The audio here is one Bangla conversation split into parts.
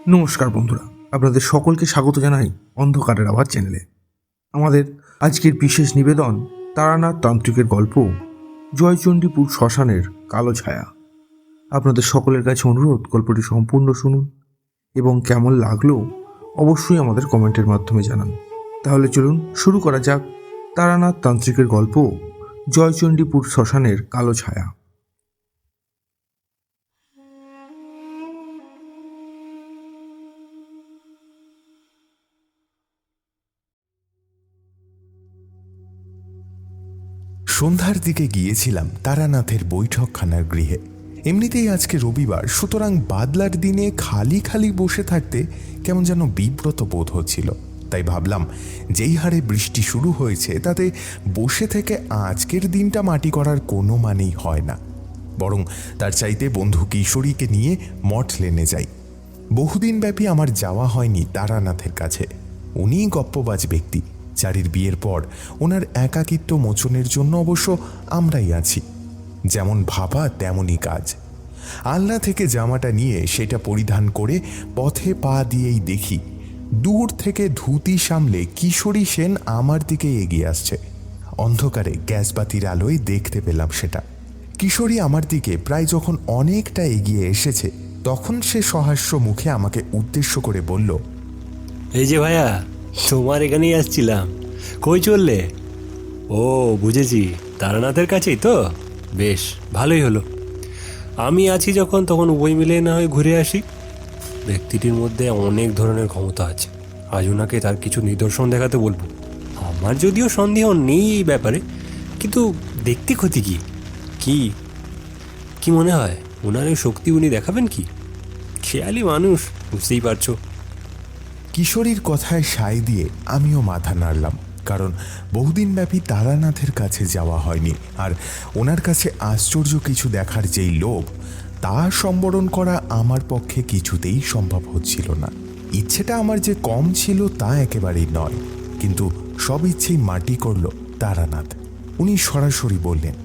নমস্কার বন্ধুরা, আপনাদের সকলকে স্বাগত জানাই অন্ধকারের আওয়াজ চ্যানেলে। আমাদের আজকের বিশেষ নিবেদন তারানাথ তান্ত্রিকের গল্প জয়চণ্ডীপুর শ্মশানের কালো ছায়া। আপনাদের সকলের কাছে অনুরোধ, গল্পটি সম্পূর্ণ শুনুন এবং কেমন লাগলো অবশ্যই আমাদের কমেন্টের মাধ্যমে জানান। তাহলে চলুন শুরু করা যাক তারানাথ তান্ত্রিকের গল্প জয়চণ্ডীপুর শ্মশানের কালো ছায়া। সন্ধ্যার দিকে গিয়েছিলাম তারানাথের বৈঠকখানার গৃহে। এমনিতেই আজকে রবিবার, সুতরাং বাদলার দিনে খালি খালি বসে থাকতে কেমন যেন বিব্রত বোধ হচ্ছিল। তাই ভাবলাম, যেই হারে বৃষ্টি শুরু হয়েছে তাতে বসে থেকে আজকের দিনটা মাটি করার কোনো মানেই হয় না। বরং তার চাইতে বন্ধু কিশোরীকে নিয়ে মঠ লেনে যাই। বহুদিন ব্যাপী আমার যাওয়া হয়নি তারানাথের কাছে। উনিই গপ্পবাজ ব্যক্তি। চারির বিয়ের পর ওনার একাকিত্ব মোচনের জন্য অবশ্য আমরাই আছি। যেমন ভাবা তেমনই কাজ। আলনা থেকে জামাটা নিয়ে সেটা পরিধান করে পথে পা দিয়েই দেখি দূর থেকে ধুতি সামলে কিশোরী সেন আমার দিকে এগিয়ে আসছে। অন্ধকারে গ্যাসবাতির আলোয় দেখতে পেলাম সেটা। কিশোরী আমার দিকে প্রায় যখন অনেকটা এগিয়ে এসেছে, তখন সে সহাস্য মুখে আমাকে উদ্দেশ্য করে বলল, এই যে ভাইয়া, তোমার এখানেই আসছিলাম। কই চললে? ও বুঝেছি, তারানাথের কাছেই তো। বেশ ভালোই হলো, আমি আছি যখন তখন উভয় মিলে না হয় ঘুরে আসি। ব্যক্তিটির মধ্যে অনেক ধরনের ক্ষমতা আছে, আজ ওনাকে তার কিছু নিদর্শন দেখাতে বলবো। আমার যদিও সন্দেহ নেই এই ব্যাপারে, কিন্তু দেখতে ক্ষতি কি কি কি মনে হয় ওনার এই শক্তি উনি দেখাবেন কি? খেয়ালি মানুষ, বুঝতেই পারছো। কিশোরীর কথায় সায় দিয়ে আমিও মাথা নাড়লাম, কারণ বহুদিন ব্যাপী তারানাথের কাছে যাওয়া হয়নি। আর ওনার কাছে আশ্চর্য কিছু দেখার যেই লোভ, তা সম্বরণ করা আমার পক্ষে কিছুতেই সম্ভব হচ্ছিল না। ইচ্ছেটা আমার যে কম ছিল তা একেবারেই নয়, কিন্তু সব ইচ্ছেই মাটি করল তারানাথ। উনি সরাসরি বললেন,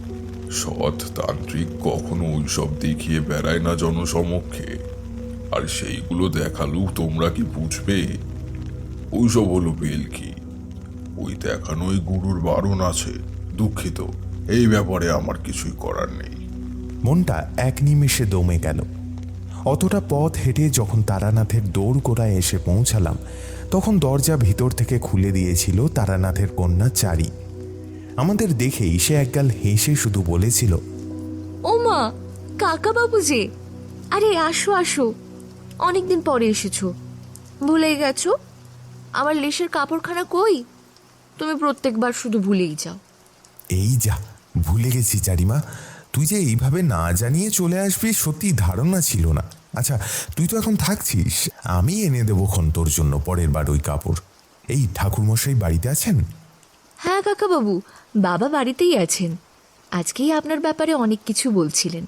সৎ তান্ত্রিক কখনো ওইসব দেখিয়ে বেড়ায় না জনসমক্ষে। আর সেইগুলো দেখালেও তোমরা কি বুঝবে? ওইসব হলো বেলকি। ওই দেখানোই গুরুর বারণ আছে। দুঃখিত, এই ব্যাপারে আমার কিছুই করার নেই। মনটা এক নিমেষে দমে গেল। অতটা পথ হেঁটে যখন তারানাথের দোরগোড়ায় এসে পৌঁছালাম, তখন দরজা ভিতর থেকে খুলে দিয়েছিল তারানাথের কন্যা চারি। আমাদের দেখেই সে একগাল হেসে শুধু বলেছিল, ও মা, কাকা বাবু যে, আরে আসো আসো, অনেকদিন পরে এসেছো। ভুলে গেছো আমার লেশের কাপড়খানা কই? তুমি প্রত্যেকবার শুধু ভুলেই যাও। এই যা, ভুলে গেছি চারিমা। তুই যে এইভাবে না জানিয়ে চলে আসবি সত্যি ধারণা ছিল না। আচ্ছা, তুই তো এখন থাকছিস, আমি এনে দেবো খন তোর জন্য পরের বার ওই কাপড়। এই ঠাকুরমশাই বাড়িতে আছেন? হ্যাঁ কাকা বাবু, বাবা বাড়িতেই আছেন। আজকেই আপনার ব্যাপারে অনেক কিছু বলছিলেন।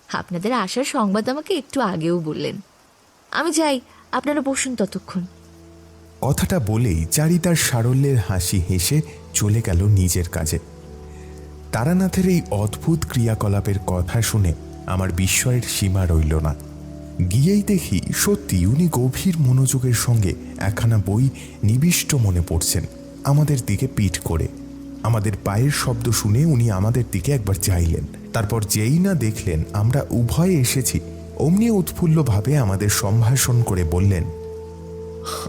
আপনাদের আসার সংবাদ আমাকে একটু আগেও বললেন। আমি যাই, আপনারা বসুন ততক্ষণ। কথাটা বলেই চারি তার সারল্যের হাসি হেসে চলে গেল নিজের কাজে। তারানাথের এই অদ্ভুত ক্রিয়াকলাপের কথা শুনে আমার বিস্ময়ের সীমা রইল না। গিয়েই দেখি সত্যি উনি গভীর মনোযোগের সঙ্গে একখানা বই নিবিষ্ট মনে পড়ছেন, আমাদের দিকে পিঠ করে। আমাদের পায়ের শব্দ শুনে উনি আমাদের দিকে একবার চাইলেন, তারপর যেই না দেখলেন আমরা উভয়ে এসেছি, অমনি উৎফুল্লভাবে আমাদের সম্ভাষণ করে বললেন,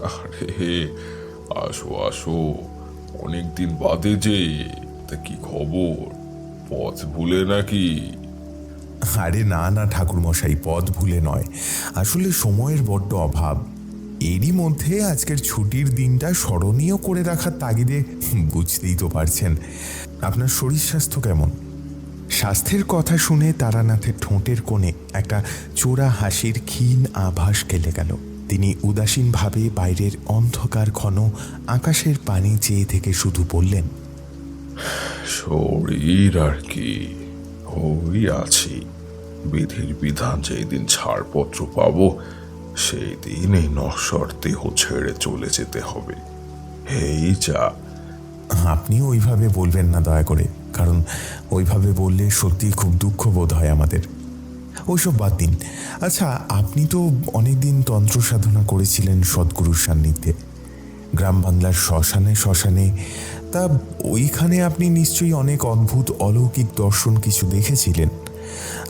আরে আসো আসো, অনেকদিন বাদে যে। তা কি খবর? পথ ভুলে নাকি? আরে না না ঠাকুরমশাই, পথ ভুলে নয়, আসলে সময়ের বড্ড অভাব। এরই মধ্যে আজকের ছুটির দিনটা স্মরণীয় করে রাখার তাগিদে, বুঝতেই তো পারছেন। আপনার শরীর স্বাস্থ্য কেমন? স্বাস্থ্যের কথা শুনে তারানাথের ঠোঁটের কোণে একটা চোরা হাসির ক্ষীণ আভাস খেলে গেল। তিনি উদাসীনভাবে বাইরের অন্ধকার ঘন আকাশের পানে চেয়ে থেকে শুধু বললেন, শরীর আর কি, ওই আছি। বিধির বিধান যেদিন ছাড়পত্র পাবো, সেই দিন এই নশ্বর দেহ ছেড়ে চলে যেতে হবে। এই যা। আপনি ওইভাবে বলবেন না দয়া করে, কারণ ওইভাবে বললে সত্যি খুব দুঃখ বোধ হয় আমাদের। ওইসব বাদ দিন। আচ্ছা, আপনি তো অনেকদিন তন্ত্র সাধনা করেছিলেন সদ্গুরুর সান্নিধ্যে, গ্রাম বাংলার শ্মশানে শ্মশানে। তা ওইখানে আপনি নিশ্চয়ই অনেক অদ্ভুত অলৌকিক দর্শন কিছু দেখেছিলেন,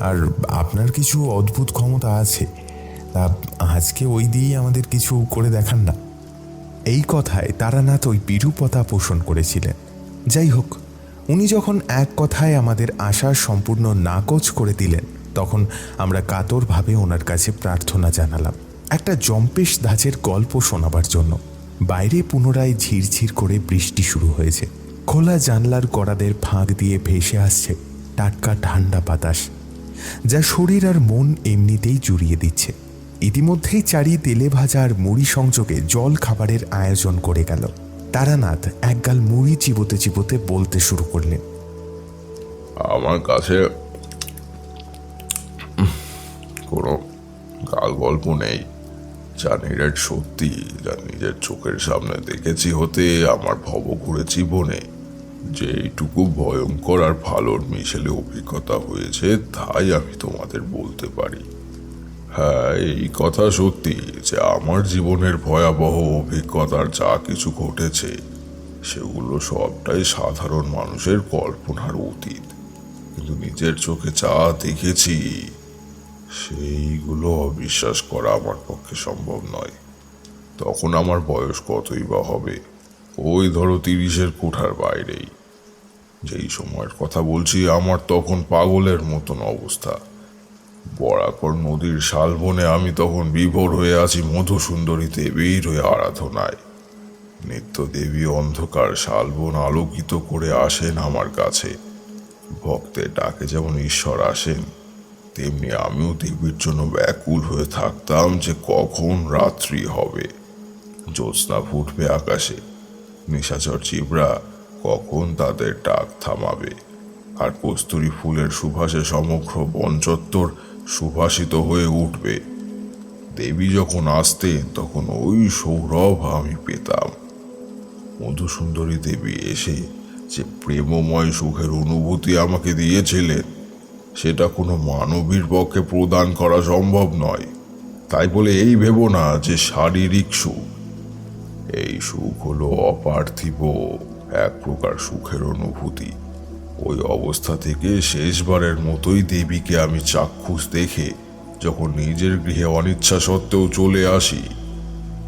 আর আপনার কিছু অদ্ভুত ক্ষমতা আছে। তা আজকে ওই দিয়েই আমাদের কিছু করে দেখান না। এই কথায় তারানাথ ওই বিরূপতা পোষণ করেছিলেন। যাই হোক, উনি যখন এক কথায় আমাদের আশা সম্পূর্ণ নাকচ করে দিলেন, তখন আমরা কাতরভাবে ওনার কাছে প্রার্থনা জানালাম একটা জম্পেশ ধাঁচের গল্প শোনাবার জন্য। বাইরে পুনরায় ঝিরঝির করে বৃষ্টি শুরু হয়েছে। খোলা জানলার গড়াদের ফাঁক দিয়ে ভেসে আসছে টাটকা ঠান্ডা বাতাস, যা শরীর আর মন এমনিতেই জুড়িয়ে দিচ্ছে। ইতিমধ্যেই চারি তেলে ভাজা আর মুড়ি সংযোগে জল খাবারের আয়োজন করে গেল। তারানাথ একগাল মুড়ি চিবোতে চিবোতে বলতে শুরু করলেন, আমার কাছে কোনো গাল গল্প নেই, যা নিরেট সত্যি, যা নিজের চোখের সামনে দেখেছি হতে আমার ভবঘুরে জীবনে যে এইটুকু ভয়ঙ্কর আর ভালোর মিশেলে অভিজ্ঞতা হয়েছে, তাই আমি তোমাদের বলতে পারি। হ্যাঁ, এই কথা সত্যি যে আমার জীবনের ভয়াবহ অভিজ্ঞতার যা কিছু ঘটেছে সেগুলো সবটাই সাধারণ মানুষের কল্পনার অতীত। কিন্তু নিজের চোখে যা দেখেছি সেইগুলো অবিশ্বাস করা আমার পক্ষে সম্ভব নয়। তখন আমার বয়স কতই বা হবে, ওই ধরো 30-এর কোঠার বাইরেই। যেই সময়ের কথা বলছি, আমার তখন পাগলের মতন অবস্থা। বরাকর নদীর শালবনে আমি তখন বিভোর হয়ে আছি মধুসুন্দরী দেবীর হয়ে আরাধনায়। নিত্য দেবী অন্ধকার শালবন আলোকিত করে আসেন আমার কাছে। ভক্তের ডাকে যেমন ঈশ্বর আসেন, তেমনি আমিও দেবীর জন্য ব্যাকুল হয়ে থাকতাম যে কখন রাত্রি হবে, জ্যোৎস্না ফুটবে আকাশে, নিশাচর চিবরা কখন তাদের ডাক থামাবে, আর কস্তুরী ফুলের সুবাসে সমগ্র বনচত্বর সুভাষিত হয়ে উঠবে। দেবী যখন আসতেন তখন ওই সৌরভ আমি পেতাম। মধুসুন্দরী দেবী এসে যে প্রেমময় সুখের অনুভূতি আমাকে দিয়েছিলেন, সেটা কোনো মানবীর পক্ষে প্রদান করা সম্ভব নয়। তাই বলে এই ভেবো না যে শারীরিক সুখ। এই সুখ হলো অপার্থিব এক প্রকার সুখের অনুভূতি। ওই অবস্থা থেকে শেষবারের মতোই দেবীকে আমি চাক্ষুষ দেখে যখন নিজের গৃহে অনিচ্ছা সত্ত্বেও চলে আসি,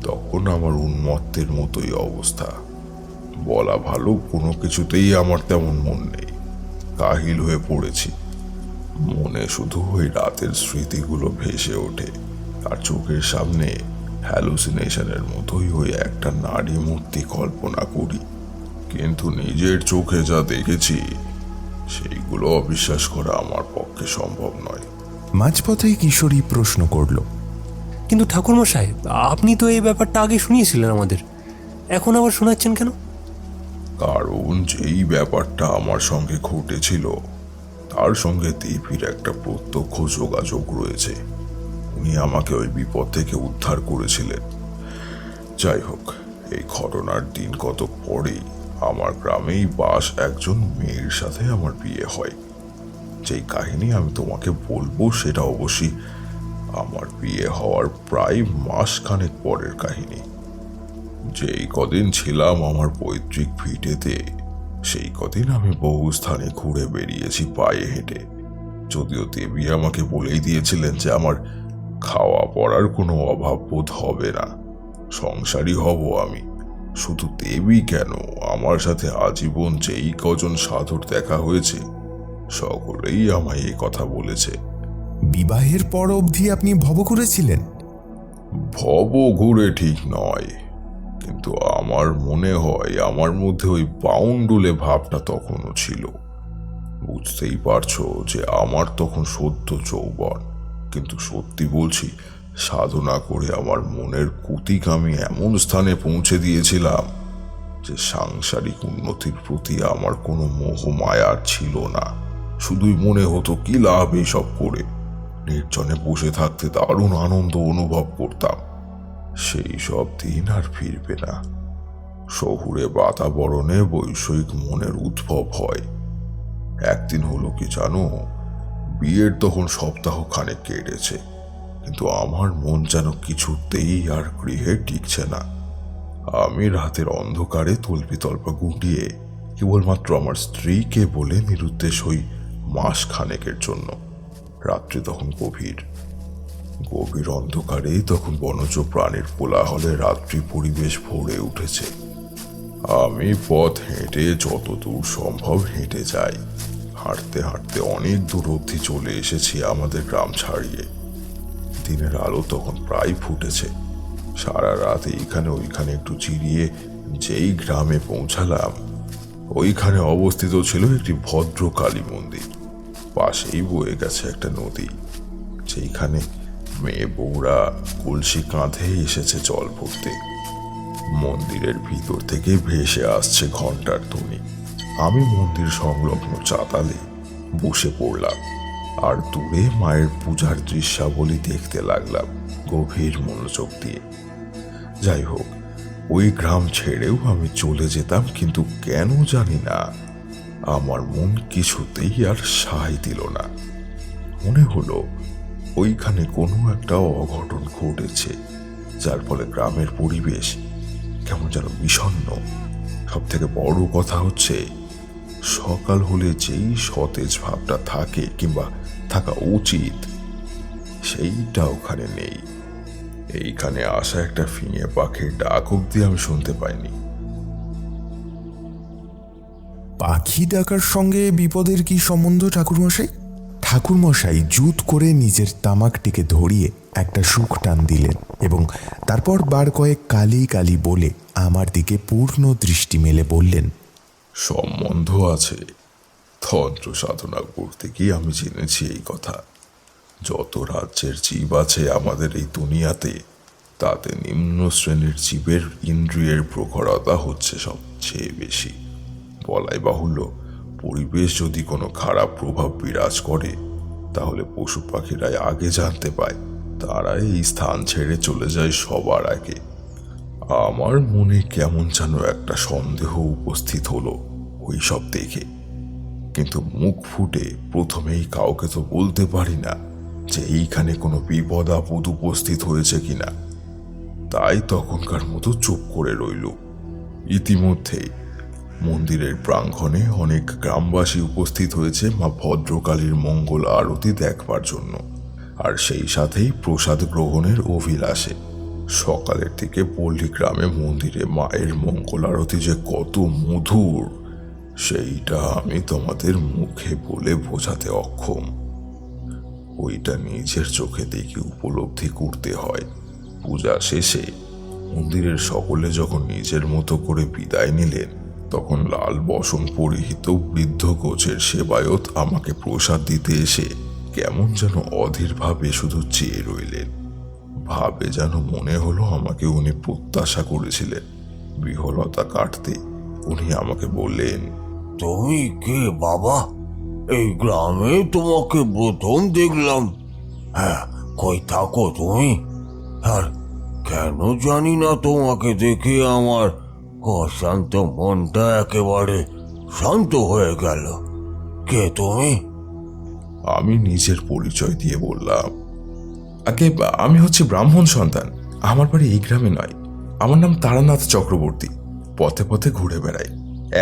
তখন আমার উন্মত্তের মতোই অবস্থা। বলা ভালো, কোনো কিছুতেই আমার তেমন মন নেই, কাহিল হয়ে পড়েছি। মনে শুধু ওই রাতের স্মৃতিগুলো ভেসে ওঠে, আর চোখের সামনে হ্যালুসিনেশনের মতোই ওই একটা নারী মূর্তি কল্পনা করি। কিন্তু নিজের চোখে যা দেখেছি সেইগুলো অবিশ্বাস করা আমার পক্ষে সম্ভব নয়। মাঝপথেই কিশোরী প্রশ্ন করল, কিন্তু ঠাকুরমশাই, আপনি তো এই ব্যাপারটা আগে শুনিয়েছিলেন আমাদের, এখন আবার শোনাচ্ছেন কেন? কারণ যেই ব্যাপারটা আমার সঙ্গে ঘটেছিল তার সঙ্গে দেবীর একটা প্রত্যক্ষ যোগাযোগ রয়েছে। উনি আমাকে ওই বিপদ থেকে উদ্ধার করেছিলেন। যাই হোক, এই ঘটনার দিন কতক পরেই আমার গ্রামেই বাস একজন মেয়ের সাথে আমার বিয়ে হয়। যেই কাহিনী আমি তোমাকে বলবো সেটা অবশ্যই আমার বিয়ে হওয়ার প্রায় মাসখানেক পরের কাহিনী। যেই কদিন ছিলাম আমার পৈতৃক ভিটেতে, সেই কদিন আমি বহু স্থানে ঘুরে বেরিয়েছি পায়ে হেঁটে। যদিও দেবী আমাকে বলেই দিয়েছিলেন যে আমার খাওয়া পড়ার কোনো অভাব বোধ হবে না, সংসারী হব আমি। শুধু দেবী কেন, আমার সাথে আজীবন যেই কজন সাধুর দেখা হয়েছে সকলেই আমায় এই কথা বলেছে। বিবাহের পর অবধি আপনি ভব করেছিলেন? ভব ঘুরে ঠিক নয়, কিন্তু আমার মনে হয় আমার মধ্যে ওই বাউন্ডুলে ভাবটা তখনও ছিল। বুঝতেই পারছো যে আমার তখন সদ্য যৌবন। কিন্তু সত্যি বলছি, সাধনা করে আমার মনের কুতিক আমি এমন স্থানে পৌঁছে দিয়েছিলাম যে সাংসারিক উন্নতির প্রতি আমার কোনো মোহ মায়া ছিল না। শুধুই মনে হতো কি লাভ এইসব করে, নির্জনে বসে থাকতে দারুণ আনন্দ অনুভব করতাম। সেই সব দিন আর ফিরবে না। শহুরে বাতাবরণে বৈষয়িক মনের উদ্ভব হয়। একদিন হলো কি জানো, বিয়ের তখন সপ্তাহ খানেক কেটেছে, কিন্তু আমার মন যেন কিছুতেই আর গৃহে টিকছে না। আমি রাতের অন্ধকারে তল্পিতল্পা গুটিয়ে কেবলমাত্র আমার স্ত্রীকে বলে নিরুদ্দেশ হই মাস খানেকের জন্য। রাত্রি তখন গভীর অন্ধকারে তখন বনজ প্রাণীর কোলাহলে রাত্রি পরিবেশ ভরে উঠেছে। আমি পথ হেঁটে যতদূর সম্ভব হেঁটে যাই। হাঁটতে হাঁটতে অনেক দূর অবধি চলে এসেছি আমাদের গ্রাম ছাড়িয়ে। দিনের আলো তখন প্রায় ফুটেছে। সারা রাত এইখানে ওইখানে একটু চিরিয়ে যেই গ্রামে পৌঁছালাম, ওইখানে অবস্থিত ছিল একটি ভদ্র কালী মন্দির। পাশেই বয়ে গেছে একটা নদী, সেইখানে মেয়ে বউরা কলসি কাঁধে এসেছে জল ভরতে। মন্দিরের ভিতর থেকে ভেসে আসছে ঘন্টার ধ্বনি। আমি মন্দির সংলগ্ন চাতালে বসে পড়লাম আর দূরে মায়ের পূজার দৃশ্যাবলী দেখতে লাগলাম গভীর মনোযোগ দিয়ে। যাই হোক, ওই গ্রাম ছেড়েও আমি চলে যেতাম, কিন্তু কেন জানি না আমার মন কিছুতেই আর সায় দিল না। মনে হলো ওইখানে কোনো একটা অঘটন ঘটেছে, যার ফলে গ্রামের পরিবেশ কেমন যেন বিষণ্ণ। সব থেকে বড় কথা হচ্ছে, সকাল হলে যেই সতেজ ভাবটা থাকে কিংবা থাকা উচিত, সেইটা ওখানে নেই। এইখানে আসা একটা ফিঙে পাখির ডাক অব্দি আমি শুনতে পাইনি। পাখি ডাকার সঙ্গে বিপদের কি সম্বন্ধ ঠাকুরমশাই? ঠাকুরমশাই জুত করে নিজের তামাকটিকে ধরিয়ে একটা সুখ টান দিলেন এবং তারপর বার কয়েক কালি কালি বলে আমার দিকে পূর্ণ দৃষ্টি মেলে বললেন, সম্বন্ধ আছে। তন্ত্র সাধনা করতে গিয়ে আমি জেনেছি এই কথা। যত রাজ্যের জীব আছে আমাদের এই দুনিয়াতে, তাতে নিম্ন শ্রেণীর জীবের ইন্দ্রিয়ের প্রখরতা হচ্ছে সবচেয়ে বেশি। বলাই বাহুল্য, পরিবেশ যদি কোনো খারাপ প্রভাব বিরাজ করে, তাহলে পশু পাখিরাই আগে জানতে পায়। তারা এই স্থান ছেড়ে চলে যায় সবার আগে। আমার মনে কেমন যেন একটা সন্দেহ উপস্থিত হলো ওই সব দেখে, কিন্তু মুখ ফুটে প্রথমেই কাউকে তো বলতে পারি না যে এইখানে কোনো বিপদ আপদ উপস্থিত হয়েছে কিনা। তাই তখনকার মতো চুপ করে রইল। ইতিমধ্যেই মন্দিরের প্রাঙ্গণে অনেক গ্রামবাসী উপস্থিত হয়েছে মা ভদ্রকালীর মঙ্গল আরতি দেখবার জন্য, আর সেই সাথেই প্রসাদ গ্রহণের অভিলাষে। সকালের দিকে পল্লী গ্রামে মন্দিরে মায়ের মঙ্গল আরতি যে কত মধুর, সেইটা আমি তোমাদের মুখে বলে বোঝাতে অক্ষম। ওইটা নিজের চোখে দেখে উপলব্ধি করতে হয়। পূজা শেষে মন্দিরের সকলে যখন নিজের মতো করে বিদায় নিলেন, তখন লাল বসন পরিহিত বৃদ্ধ কোচের সেবায়ত আমাকে প্রসাদ দিতে এসে কেমন যেন অধীরভাবে শুধু চেয়ে রইলেন। ভাবে যেন মনে হলো আমাকে উনি প্রত্যাশা করেছিলেন। বিহলতা কাটতে উনি আমাকে বললেন, তুমি কে বাবা? এই গ্রামে তোমাকে প্রথম দেখলাম। হ্যাঁ, কই থাকো তুমি? আর কেন জানি না তোমাকে দেখে আমার অশান্ত মনটা একেবারে শান্ত হয়ে গেল। কে তুমি? আমি নিজের পরিচয় দিয়ে বললাম, আগে আমি হচ্ছে ব্রাহ্মণ সন্তান। আমার বাড়ি এই গ্রামে নয়। আমার নাম তারানাথ চক্রবর্তী। পথে পথে ঘুরে বেড়াই,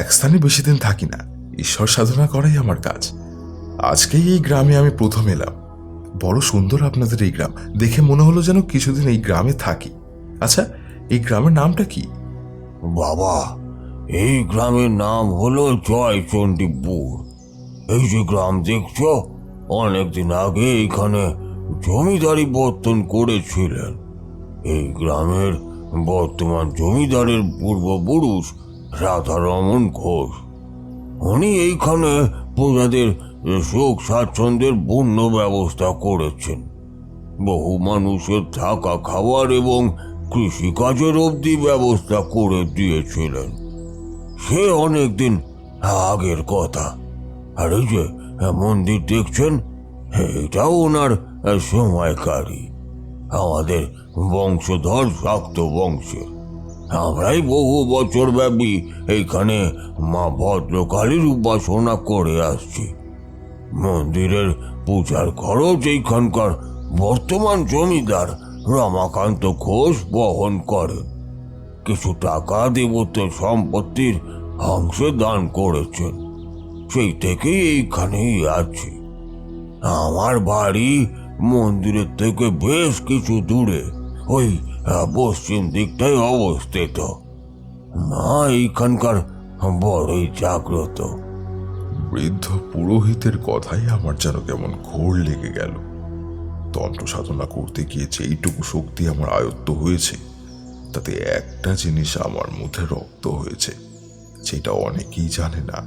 এক স্থানে বেশি দিন থাকি না। ঈশ্বর সাধনা করাই আমার কাজ। আজকেই এই গ্রামে আমি প্রথম এলাম। বড় সুন্দর আপনাদের এই গ্রাম। দেখে মনে হলো যেন কিছুদিন এই গ্রামে থাকি। আচ্ছা, এই গ্রামের নামটা কি? বাবা, এই গ্রামের নাম হলো জয়চণ্ডীপুর। এই যে গ্রাম দেখছো, অনেকদিন আগে এখানে জমিদারি বর্তন করেছিলেন। এই গ্রামের বর্তমান জমিদারের পূর্বপুরুষ রাধারমন ঘোষ। উনি এইখানে প্রজাদের সুখ স্বাচ্ছন্দ্যের পূর্ণ ব্যবস্থা করেছেন। বহু মানুষের থাকা খাওয়ার এবং কৃষিকাজের অবধি ব্যবস্থা করে দিয়েছিলেন। সে অনেকদিন আগের কথা। আর এই যে মন্দির দেখছেন, এটাও ওনার সময়কারী। আমাদের বংশধর শাক্ত বংশের। আমরাই বহু বছর ব্যাপী এইখানে মা ভদ্রকালীর উপাসনা করে আসছি। মন্দিরের পূজার খরচ এইখানকার বর্তমান জমিদার রমাকান্ত ঘোষ বহন করেন। কিছু টাকা দেবতার সম্পত্তির অংশে দান করেছেন, সেই থেকেই এইখানেই আছি। আমার বাড়ি মন্দিরের থেকে বেশ কিছু দূরে, ওই পশ্চিম দিকটায় অবস্থিত। মা এইখানকার বড়ই জাগ্রত। বৃদ্ধ পুরোহিতের কথাই আমার যেন কেমন ঘোর লেগে গেল। তন্ত্র সাধনা করতে গিয়ে যেইটুকু শক্তি আমার আয়ত্ত হয়েছে, তাতে একটা জিনিস আমার মধ্যে রক্ত হয়েছে, যেটা অনেকেই জানে না।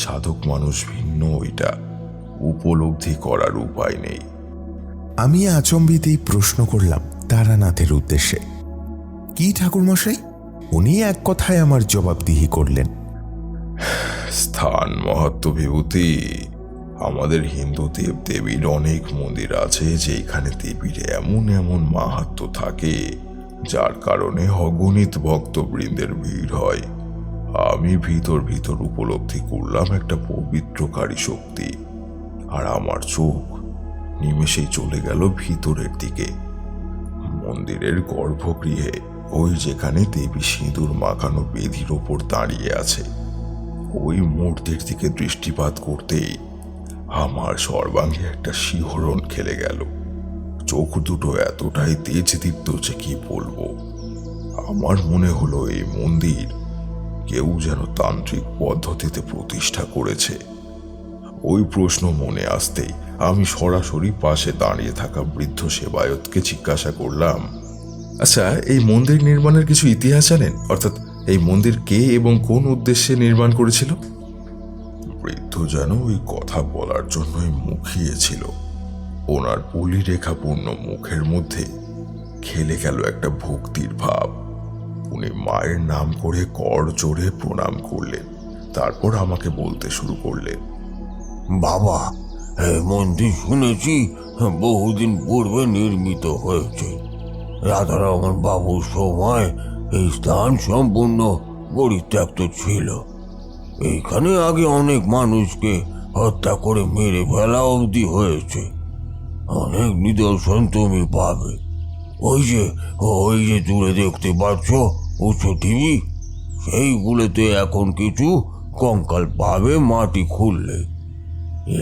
সাধক মানুষ ভিন্ন, ওইটা উপলব্ধি করার উপায় নেই। আমি আচম্বিতেই প্রশ্ন করলাম তারানাথের উদ্দেশ্যে, কি ঠাকুরমশাই? উনি এক কথায় আমার জবাবদিহি করলেন। স্থান মাহাত্ম্য বিভূতি। আমাদের হিন্দু দেব দেবীর অনেক মন্দির আছে, যেখানে দেবীর এমন এমন মাহাত্ম্য থাকে, যার কারণে অগণিত ভক্তবৃন্দের ভিড় হয়। আমি ভিতর ভিতর উপলব্ধি করলাম একটা পবিত্রকারী শক্তি, আর আমার চোখ নিমেষেই চলে গেল ভিতরের দিকে, মন্দিরের গর্ভগৃহে। ওই যেখানে দেবী সিঁদুর মাখানো বেদির ওপর দাঁড়িয়ে আছে, ওই মূর্তির দিকে দৃষ্টিপাত করতেই আমার সর্বাঙ্গে একটা শিহরণ খেলে গেল। চোখ দুটো এতটাই তেজদীপ্ত যে কি বলবো। আমার মনে হলো এই মন্দির কেউ যেন তান্ত্রিক পদ্ধতিতে প্রতিষ্ঠা করেছে। ওই প্রশ্ন মনে আসতেই আমি সরাসরি পাশে দাঁড়িয়ে থাকা বৃদ্ধ সেবায়তকে জিজ্ঞাসা করলাম, আচ্ছা, এই মন্দির নির্মাণের কিছু ইতিহাস জানেন? অর্থাৎ এই মন্দির কে এবং কোন উদ্দেশ্যে নির্মাণ করেছিল? বৃদ্ধ যেন ওই কথা বলার জন্যই মুখিয়েছিল। ওনার পলিরেখাপূর্ণ মুখের মধ্যে খেলে গেল একটা ভক্তির ভাব। উনি মায়ের নাম করে কর জোরে প্রণাম করলেন, তারপর আমাকে বলতে শুরু করলেন, বাবা, এই মন্দির শুনেছি বহুদিন পূর্বে নির্মিত হয়েছে। রাধারমন বাবুর সময় এই স্থান সম্পূর্ণ পরিত্যক্ত ছিল। এইখানে আগে অনেক মানুষকে হত্যা করে মেরে ফেলা অবধি হয়েছে। অনেক নিদর্শন তুমি পাবে। ওই যে দূরে দেখতে পাচ্ছ উঁচু টিভি, সেইগুলোতে এখন কিছু কঙ্কাল পাবে মাটি খুললে।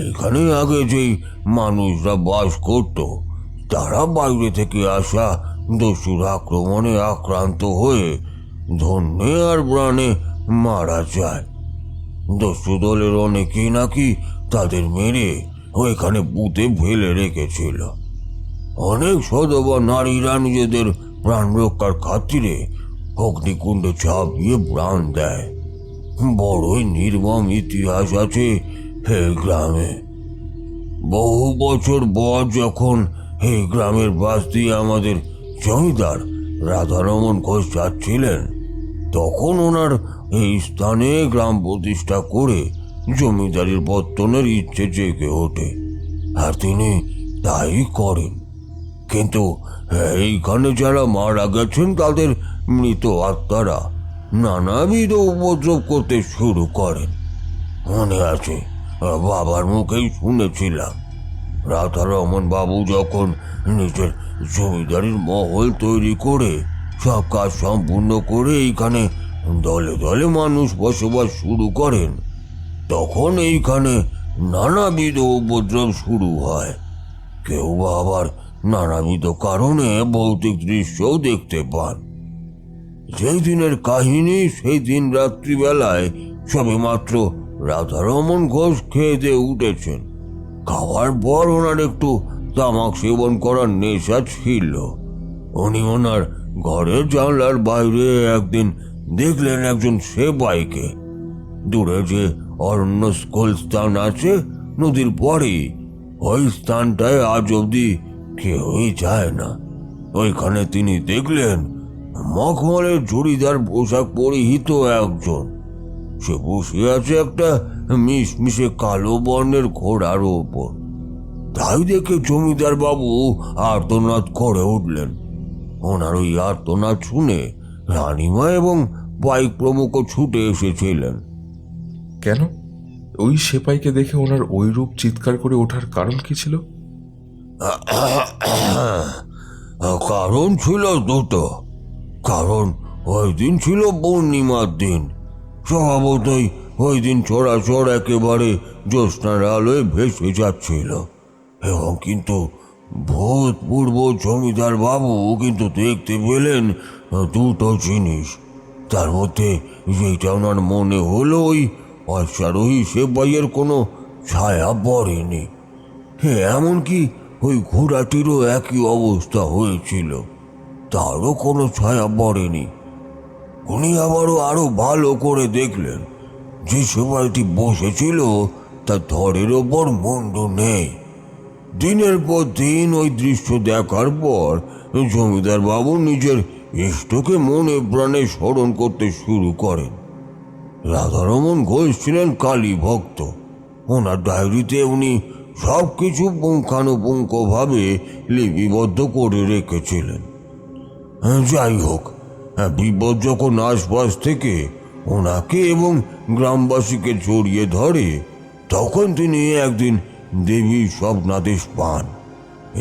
এখানে আগে যেই মানুষরা বাস করত, তারা বাইরে থেকে আসা দস্যুর আক্রমণে আক্রান্ত হয়ে ধন্যে আর প্রাণে মারা যায়। দস্যু দলের অনেকেই নাকি তাদের মেরে ওইখানে পুঁতে ফেলে রেখেছিল। অনেক সধবা নারীরা নিজেদের প্রাণ রক্ষার খাতিরে অগ্নিকুণ্ডে ঝাঁপিয়ে প্রাণ দেয়। বড়ই নির্মম ইতিহাস আছে এই গ্রামে। বহু বছর পর যখন এই গ্রামের বাস দিয়ে আমাদের জমিদার রাধারমন ঘোষ যাচ্ছিলেন, তখন ওনার এই স্থানে গ্রাম প্রতিষ্ঠা করে জমিদারির পত্তনের ইচ্ছে জেগে ওঠে, আর তিনি তাই করেন। কিন্তু এইখানে যারা মারা গেছেন, তাদের মৃত আত্মারা নানাবিধ উপদ্রব করতে শুরু করেন। মনে আছে, বাবার মুখেই শুনেছিলাম, রাধারমন বাবু যখন নিজের জমিদারির মহল তৈরি করে সব কাজ সম্পূর্ণ করে এইখানে দলে দলে মানুষ বসবাস শুরু করেন, তখন এইখানে নানাবিধ উপদ্রব শুরু হয়। কেউ আবার নানাবিধ কারণে ভৌতিক দৃশ্যও দেখতে পান। যেই দিনের কাহিনী, সেই দিন রাত্রিবেলায় সবে মাত্র রাধারমন ঘোষ খেয়ে দিয়ে উঠেছেন। খাওয়ার পর ওনার একটু তামাক সেবন করার নেশা ছিল। উনি ওনার ঘরের জানলার বাইরে একদিন দেখলেন একজন সেবাইকে। দূরে যে অরণ্য স্কুল স্থান আছে নদীর পরেই, ওই স্থানটায় আজ অবধি কেউই যায় না। ওইখানে তিনি দেখলেন মখমলের জুড়িদার পোশাক পরিহিত একজন। সে বসে আছে একটা মিশমিশে কালো বর্ণের ঘোড়ার ওপর। তাই দেখে জমিদার বাবু আর্তনাদ করে উঠলেন। ওনার ওই আর্তনাদ শুনে রানীমা এবং বাইক প্রমুখ ছুটে এসেছিলেন। কেন? ওই সেপাইকে দেখে ওনার ওই রূপ চিৎকার করে ওঠার কারণ কি ছিল? কারণ ছিল দুটো। কারণ ওই দিন ছিল পূর্ণিমার দিন। স্বভাবতই ওই দিন চরাচর একেবারে জ্যোৎস্নার আলোয় ভেসে যাচ্ছিল। এবং কিন্তু ভূতপূর্ব জমিদার বাবু কিন্তু দেখতে পেলেন দুটো জিনিস। তার মধ্যে যেটা ওনার মনে হলো, ওই অশ্বারোহী সেপাইয়ের কোনো ছায়া পড়েনি। এমনকি ওই ঘোড়াটিরও একই অবস্থা হয়েছিল, তারও কোনো ছায়া পড়েনি। উনি আরো ভালো করে দেখলেন যে সেপাইটি বসেছিল তার ধরের ওপর মুন্ডু নেই। দিনের পর দিন ওই দৃশ্য দেখার পর জমিদার বাবু নিজের ইষ্টকে মনে প্রাণে স্মরণ করতে শুরু করেন। রাধারমন ঘোষ ছিলেন কালী ভক্ত। ওনার ডায়েরিতে উনি সব কিছু পুঙ্খানুপুঙ্খভাবে লিপিবদ্ধ করে রেখেছিলেন। যাই হোক, বিপদ যখন আশপাশ থেকে ওনাকে এবং গ্রামবাসীকে জড়িয়ে ধরে, তখন তিনি একদিন দেবীর স্বপ্নাদেশ পান।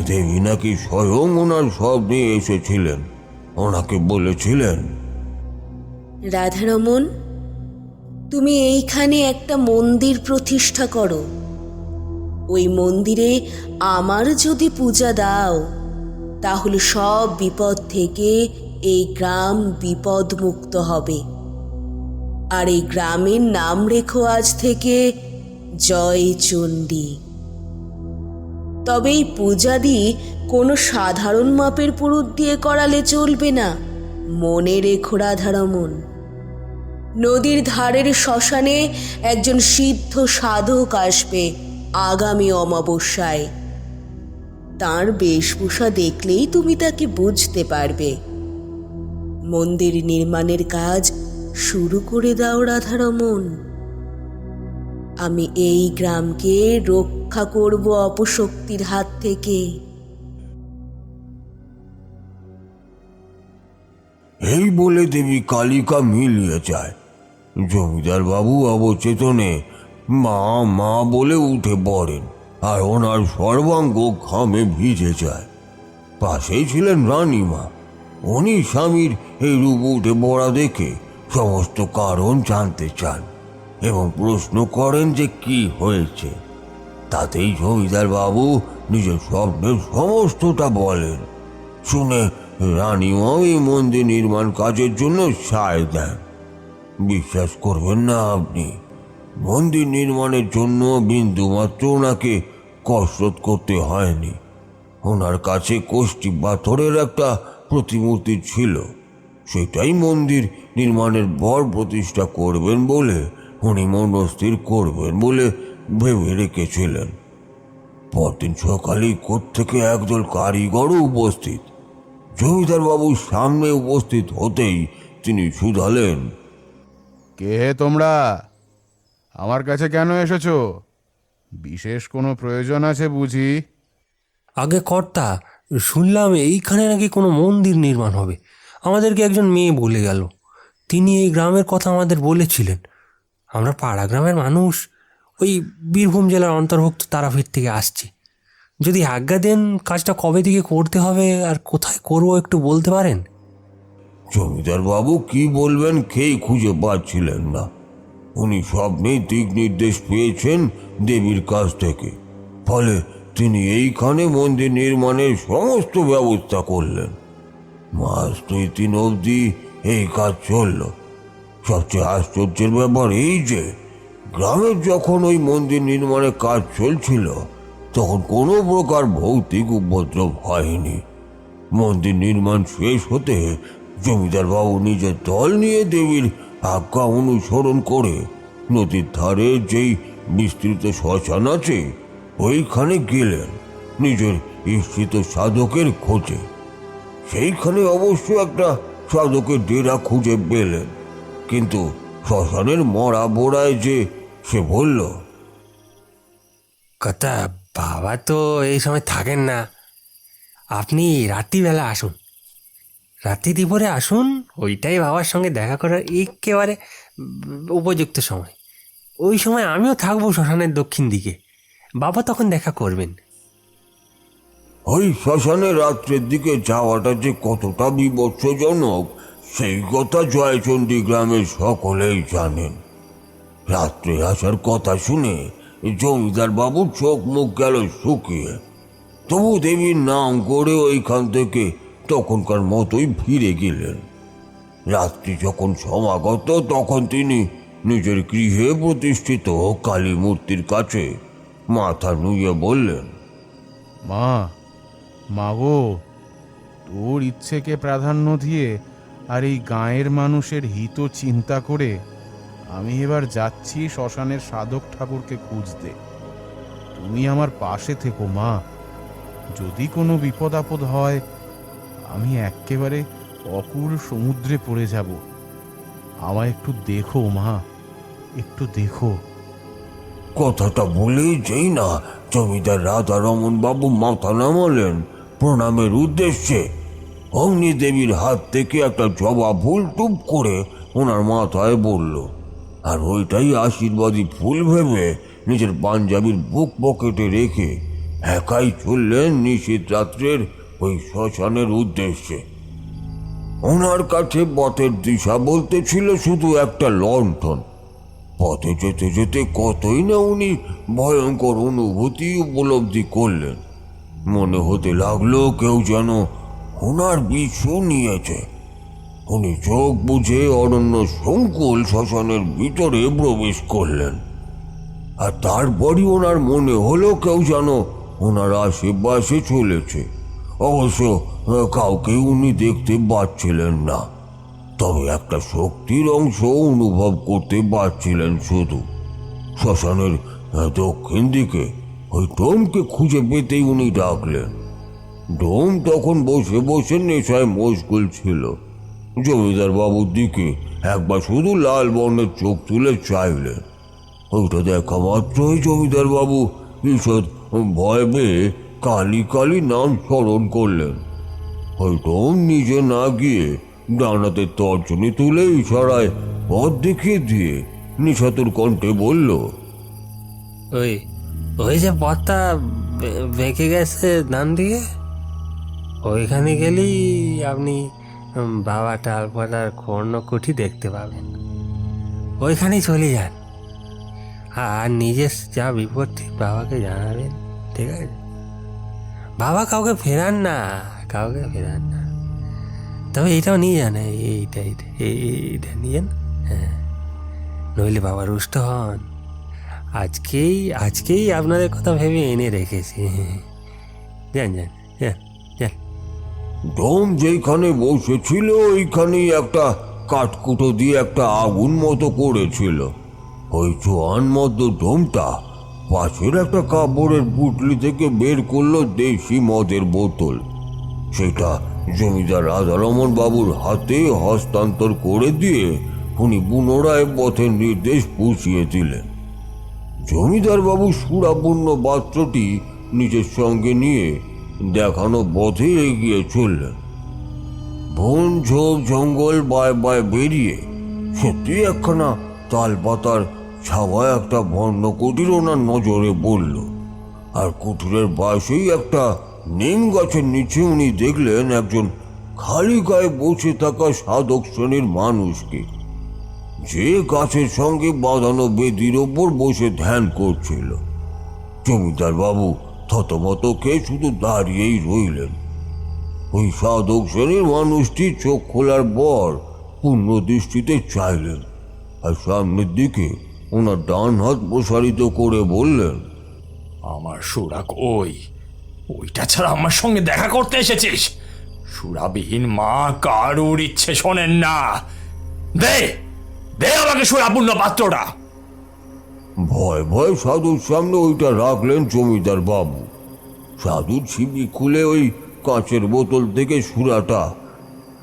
দেবী নাকি স্বয়ং ওনার স্বপ্নে এসেছিলেন। ওনাকে বলেছিলেন, রাধারমন, তুমি এইখানে একটা মন্দির প্রতিষ্ঠা করো। ওই মন্দিরে আমার যদি পূজা দাও, তাহলে সব বিপদ থেকে এই গ্রাম বিপদমুক্ত হবে। আর এই গ্রামের নাম রেখো আজ থেকে জয়চণ্ডী। তবে এই পূজাদি কোনো সাধারণ মাপের পুরুত দিয়ে করালে চলবে না। মনে রেখো রাধারমন, নদীর ধারের শ্মশানে একজন সিদ্ধ সাধক আসবে আগামী অমাবস্যায়। তার বেশভূষা দেখলেই তুমি তাকে বুঝতে পারবে। মন্দির নির্মাণের কাজ শুরু করে দাও রাধারমন। আমি এই গ্রামকে রক্ষা করব অপশক্তির হাত থেকে। এই বলে দেবী কালিকা মিলিয়ে যায়। জমিদার বাবু অবচেতনে মা মা বলে উঠে পড়েন, আর ওনার সর্বাঙ্গ ঘামে ভিজে যায়। পাশেই ছিলেন রানীমা। উনি স্বামীর এই রূপ উঠে পড়া দেখে সমস্ত কারণ জানতে চান এবং প্রশ্ন করেন যে কি হয়েছে। তাতেই জমিদার বাবু নিজের স্বপ্নের সমস্তটা বলেন। শুনে রানীমাও এই মন্দির নির্মাণ কাজের জন্য সায় দেন। বিশ্বাস করবেন না আপনি, মন্দির নির্মাণের জন্য বিন্দুমাত্র ওনাকে কসরত করতে হয়নি। ওনার কাছে কোষ্ঠী পাথরের একটা প্রতিমূর্তি ছিল। সেটাই মন্দির নির্মাণের পর প্রতিষ্ঠা করবেন বলে উনি মনস্থির করবেন বলে ভেবে রেখেছিলেন। পরদিন সকালেই কোত্থেকে একদল কারিগরও উপস্থিত। জমিদার বাবুর সামনে উপস্থিত হতেই তিনি শুধালেন, কে হে তোমরা? আমার কাছে কেন এসেছো? বিশেষ কোনো প্রয়োজন আছে বুঝি? আগে কর্তা, শুনলাম এইখানে নাকি কোনো মন্দির নির্মাণ হবে। আমাদেরকে একজন মেয়ে বলে গেল। তিনি এই গ্রামের কথা আমাদের বলেছিলেন। আমরা পাড়া গ্রামের মানুষ, ওই বীরভূম জেলার অন্তর্ভুক্ত তারাপীঠ থেকে আসছি। যদি আজ্ঞা দেন, কাজটা কবে থেকে করতে হবে আর কোথায় করবো একটু বলতে পারেন? জমিদার বাবু কি বলবেন খেয়ে খুঁজে পাচ্ছিলেন না। উনি স্বপ্নেই দিক নির্দেশ পেয়েছেন দেবীর কাছ থেকে। ফলে তিনি এইখানে মন্দির নির্মাণের সমস্ত ব্যবস্থা করলেন। মাস 2-3 অবধি এই কাজ চলল। সবচেয়ে আশ্চর্যের ব্যাপার এই যে, গ্রামের যখন ওই মন্দির নির্মাণের কাজ চলছিল, তখন কোনো প্রকার ভৌতিক উপদ্রব হয়নি। মন্দির নির্মাণ শেষ হতে জমিদার বাবু নিজের দল নিয়ে দেবীর আজ্ঞা অনুসরণ করে নদীর ধারে যেই বিস্তৃত শ্মশান আছে ওইখানে গেলেন নিজের ইষ্টিত সাধকের খোঁজে। সেইখানে অবশ্য একটা সাধকের ডেরা খুঁজে পেলেন, কিন্তু শ্মশানের মরা বোড়ায় যে সে বলল, কথা বাবা তো এই সময় থাকেন না, আপনি রাত্রিবেলা আসুন। রাত্রি দুপুরে আসুন, ওইটাই বাবার সঙ্গে দেখা করার একেবারে উপযুক্ত সময়। ওই সময় আমিও থাকবো শ্মশানের দক্ষিণ দিকে, বাবা তখন দেখা করবেন। ওই শ্মশানে রাত্রের দিকে যাওয়াটা যে কতটা বিপজ্জনক সেই কথা জয়চণ্ডী গ্রামের সকলেই জানেন। রাত্রে আসার কথা শুনে জমিদার বাবুর চোখ মুখ গেল শুকিয়ে, তবু দেবীর নাম করে ওইখান থেকে তখনকার মতোই ফিরে গেলেন। রাত্রি যখন সমাগত তখন তিনি নিজের গৃহে প্রতিষ্ঠিত কালী মূর্তির কাছে মাথা নুয়ে বললেন, মা গো, তোর ইচ্ছেকে প্রাধান্য দিয়ে আর এই গাঁয়ের মানুষের হিত চিন্তা করে আমি এবার যাচ্ছি শ্মশানের সাধক ঠাকুরকে খুঁজতে। তুমি আমার পাশে থেকো মা। যদি কোনো বিপদ আপদ হয় আমি একেবারে অকুল সমুদ্রে পড়ে যাব। আমায় একটু দেখো মা, একটু দেখো। কথাটা বলেই যেই না জমিদার রাধারমন বাবু মাথা নামালেন প্রণামের উদ্দেশ্যে, অগ্নি দেবীর হাত থেকে একটা জবা ফুল টুপ করে ওনার মাথায় পড়ল, আর ওইটাই আশীর্বাদী ফুল ভেবে নিজের পাঞ্জাবির বুক পকেটে রেখে একাই চললেন নিশীথ রাত্রের ওই শ্মশানের উদ্দেশ্যে। ওনার কাছে পথের দিশা বলতে ছিল শুধু একটা লণ্ঠন। পথে যেতে যেতে কতই না উনি ভয়ঙ্কর অনুভূতি উপলব্ধি করলেন। মনে হতে লাগলো কেউ যেন ওনার পিছু নিয়েছে। উনি চোখ বুঝে অরণ্য সংকুল শ্মশানের ভিতরে প্রবেশ করলেন, আর তারপরই ওনার মনে হলো কেউ যেন ওনার আশেপাশে চলেছে। অবশ্য কাউকে উনি দেখতে পাচ্ছিলেন না, তবে একটা শক্তির অংশ অনুভব করতে পারছিলেন শুধু। শ্মশানের দক্ষিণ দিকে ওই ডোমকে খুঁজে পেতেই উনি ডাকলেন। ডোম তখন বসে বসে নেশায় মশগুল ছিল। জমিদার বাবুর দিকে একবার শুধু লাল বর্ণের চোখ তুলে চাইলেন। ওইটা দেখা মাত্রই জমিদার বাবু ঈষৎ ভয় পেয়ে কালী কালী নাম স্মরণ করলেন। ওই ডোম নিজে না গিয়ে ডানাতে তর্জনী তুলে ইশারায় পথ দেখিয়ে দিয়ে নিশাতুর কণ্ঠে বলল, ওই ওই যে পথটা বেঁকে গেছে ডান দিকে, ওইখানে গেলেই আপনি বাবা টালপাড়ার কর্ণকুঠি দেখতে পাবেন। ওইখানেই চলে যান, আর নিজের যা বিপত্তি বাবাকে জানাবেন, ঠিক আছে? বাবা কাউকে ফেরান না, কাউকে ফেরান না। তবে এইটাও নিয়ে যান, এইটা নিয়ে যান। হ্যাঁ, নইলে বাবা রুষ্ট হন। আজকেই আপনাদের কথা ভেবে এনে রেখেছি। যান যান যান যান। ডোম যেখানে বসেছিল ওইখানেই একটা কাঠকুটো দিয়ে একটা আগুন মতো করেছিল। ওই জোয়ান মধ্য ডোমটা পাশের একটা কাপড়ের পুটলি থেকে বের করলো দেশি মদের বোতল। সেটা জমিদার রাধারমন বাবুর হাতে হস্তান্তর করে দিয়ে উনি পুনরায় পথের নির্দেশ পুষিয়ে দিলেন। জমিদার বাবু সুরাপূর্ণ পাত্রটি নিজের সঙ্গে নিয়ে দেখানো পথে এগিয়ে চললেন। বন ঝোপ জঙ্গল বায় বায় বেরিয়ে সত্যি একখানা তাল পাতার ছাওয়া একটা বর্ণ কুটির ওনার নজরে পড়ল, আর কুটিরের পাশেই একটা নিম গাছের নিচে উনি দেখলেন একজন খালি গায়ে বসে থাকা সাধক শ্রেণীর মানুষকে, যে গাছের সঙ্গে বাঁধানো বেদির ওপর বসে ধ্যান করছিল। জমিদার বাবু থতমত খেয়ে শুধু দাঁড়িয়েই রইলেন। ওই সাধক শ্রেণীর মানুষটি চোখ খোলার পর পূর্ণ দৃষ্টিতে চাইলেন, আর সামনের দিকে ওনার ডান হাত প্রসারিত করে বললেন, আমার সুরা কই? ওইটা ছাড়া আমার সঙ্গে দেখা করতে এসেছিস? সুরাবিহীন মা কারুর ইচ্ছে শোনেন না। দে দে আমাকে সুরাপূর্ণ পাত্রটা। ভয় ভয় সাধুর সামনে ওইটা রাখলেন জমিদার বাবু। সাধু ছিপি খুলে ওই কাঁচের বোতল থেকে সুরাটা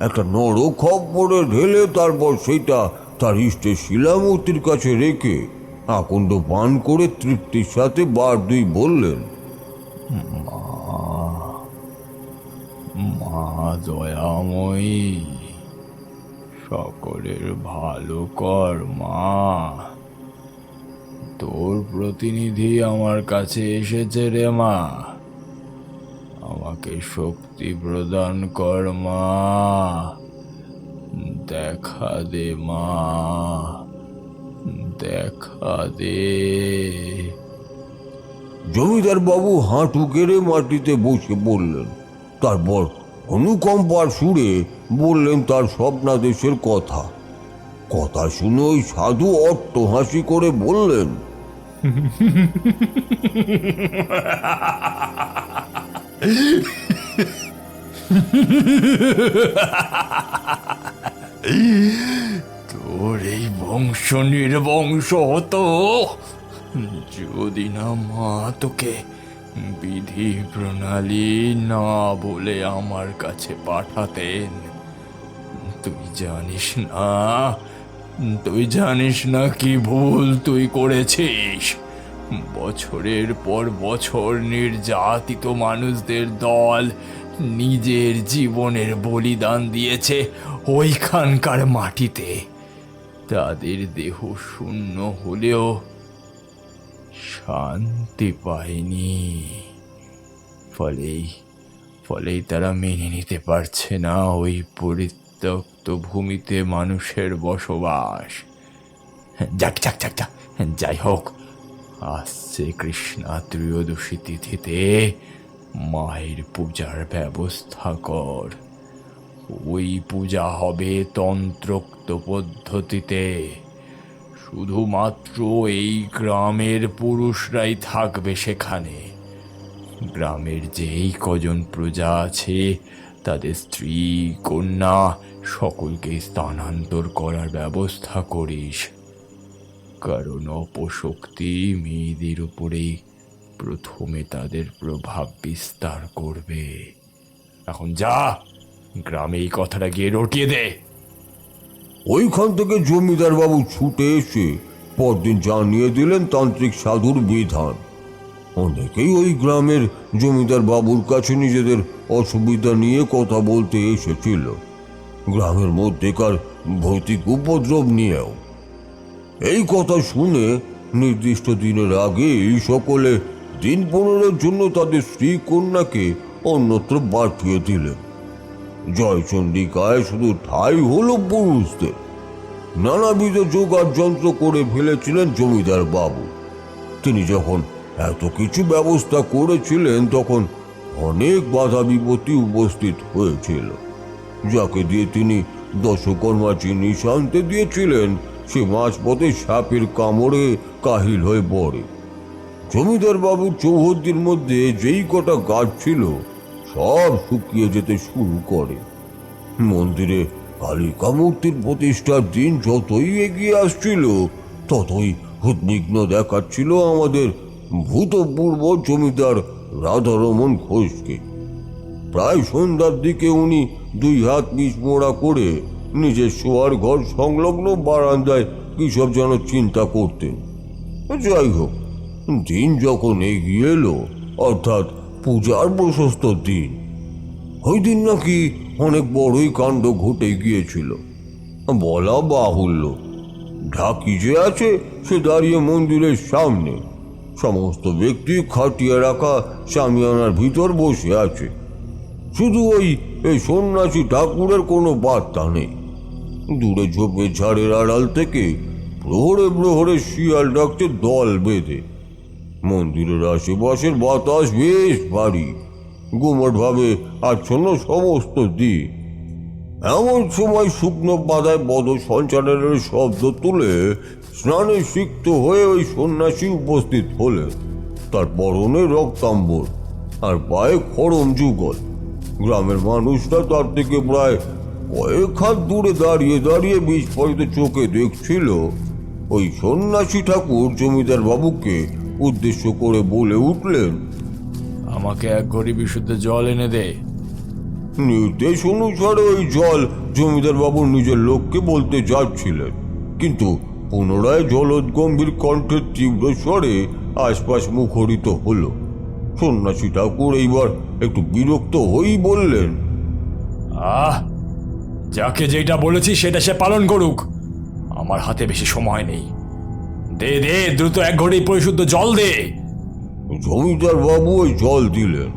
একটা নর খপ্পরে ঢেলে তারপর সেটা তার ইষ্টের শিলামূর্তির কাছে রেখে আকণ্ড পান করে তৃপ্তির সাথে বার দুই বললেন, মা দয়াময়ী, সকলের ভালো কর মা। তোর প্রতিনিধি আমার কাছে এসেছে রে মা। আমাকে শক্তি প্রদান কর মা, দেখা দে মা, দেখা দে। জমিদার বাবু হাঁটু গেড়ে মাটিতে বসে বললেন, তারপর অনুকম্পার সুরে বললেন তার স্বপ্নাদেশের কথা। কথা শুনে ওই সাধু অট্টহাসি করে বললেন, তোর এই বংশ নির্বংশ হতো যদি না মা তোকে বিধি প্রণালী না বলে আমার কাছে পাঠাতেন। তুই জানিস না কি ভুল তুই করেছিস। বছরের পর বছর নির্যাতিত মানুষদের দল নিজের জীবনের বলিদান দিয়েছে ওইখানকার মাটিতে। তাদের দেহ শূন্য হলেও শান্তি পায়নি। ফলেই তারা মেনে নিতে পারছে না ওই পরিত্যক্ত ভূমিতে মানুষের বসবাস। যাক যাক যাক যাক, যাই হোক, আসছে কৃষ্ণা ত্রয়োদশী তিথিতে মায়ের পূজার ব্যবস্থা কর। ওই পূজা হবে তন্ত্রোক্ত পদ্ধতিতে। শুধুমাত্র এই গ্রামের পুরুষরাই থাকবে সেখানে। গ্রামের যেই কজন প্রজা আছে তাদের স্ত্রী কন্যা সকলকে স্থানান্তর করার ব্যবস্থা করিস, কারণ অপশক্তি মেয়েদের উপরেই প্রথমে তাদের প্রভাব বিস্তার করবে। এখন যা, গ্রামে এই কথাটা গিয়ে রটিয়ে দে। ওইখান থেকে জমিদার বাবু ছুটে এসে পরদিন জানিয়ে দিলেন তান্ত্রিক সাধুর বিধান। অনেকেই ওই গ্রামের জমিদার বাবুর কাছে নিজেদের অসুবিধা নিয়ে কথা বলতে এসেছিল, গ্রামের মধ্যেকার ভৌতিক উপদ্রব নিয়েও। এই কথা শুনে নির্দিষ্ট দিনের আগেই সকলে দিন 15-এর জন্য তাদের স্ত্রী কন্যাকে অন্যত্র পাঠিয়ে দিলেন। জয়চন্ডিকায় শুধু ঠাঁই হলো পুরুষদের। নানাবিধ জোগাড় যন্ত্র করে ফেলেছিলেন জমিদার বাবু। তিনি যখন এত কিছু ব্যবস্থা করেছিলেন তখন অনেক বাধা বিপত্তি উপস্থিত হয়েছিল। যাকে দিয়ে তিনি দশকর্মা চিনি শান্তি দিয়েছিলেন সে মাঝপথে সাপের কামড়ে কাহিল হয়ে পড়ে। জমিদার বাবুর চৌহদ্দির মধ্যে যেই কটা গাছ ছিল সব শুকিয়ে যেতে শুরু করে। মন্দিরে কালিকা মূর্তির প্রতিষ্ঠার দিন যতই এগিয়ে আসছিল ততই উদ্বিগ্ন দেখাচ্ছিল আমাদের ভূতপূর্ব জমিদার রাধারমন ঘোষকে। প্রায় সন্ধ্যার দিকে উনি 2 হাত পিছমোড়া করে নিজের শোয়ার ঘর সংলগ্ন বারান্দায় কিসব যেন চিন্তা করতেন। যাই হোক, দিন যখন এগিয়ে এলো, অর্থাৎ পূজার প্রশস্ত দিন, ওই দিন নাকি অনেক বড়ই কাণ্ড ঘটে গিয়েছিল। বলা বাহুল্য, ঢাকি যে আছে সে দাঁড়িয়ে মন্দিরের সামনে, সমস্ত ব্যক্তি খাটিয়ে রাখা শামিয়ানার ভিতর বসে আছে। শুধু এই সন্ন্যাসী ঠাকুরের কোনো বার্তা নেই। দূরে ঝোপে ঝাড়ের আড়াল থেকে প্রহরে প্রহরে শিয়াল ডাকছে দল বেঁধে। মন্দিরের আশেপাশের বাতাস বেশ ভারী, গুমটভাবে আচ্ছন্ন সমস্ত দিক। এমন সময় শুকনো পাতায় পদ সঞ্চালনের শব্দ তুলে স্নানে সিক্ত হয়ে ওই সন্ন্যাসী উপস্থিত হলেন। তার পরনে রক্তাম্বর আর পায়ে খড়ম যুগল। গ্রামের মানুষরা তার থেকে প্রায় কয়েক হাত দূরে দাঁড়িয়ে দাঁড়িয়ে বিস্ফোরিত চোখে দেখছিল। ওই সন্ন্যাসী ঠাকুর জমিদার বাবুকে উদ্দেশ্য করে বলে উঠলেন, আমাকে 1 ঘড়ি বিশুদ্ধ জল এনে দে। নির্দেশ অনুসারে ওই জল জমিদার বাবু নিজের লোককে বলতে যাচ্ছিলেন, কিন্তু পুনরায় জলদ গম্ভীর কণ্ঠের তীব্র স্বরে আশপাশ মুখরিত হলো। সন্ন্যাসী ঠাকুর এইবার একটু বিরক্ত হয়েই বললেন, যাকে যেটা বলেছি সেটা সে পালন করুক, আমার হাতে বেশি সময় নেই। দে দে, দ্রুত 1 ঘটি পরিশুদ্ধ জল দে। জমিদার বাবু ওই জল দিলেন।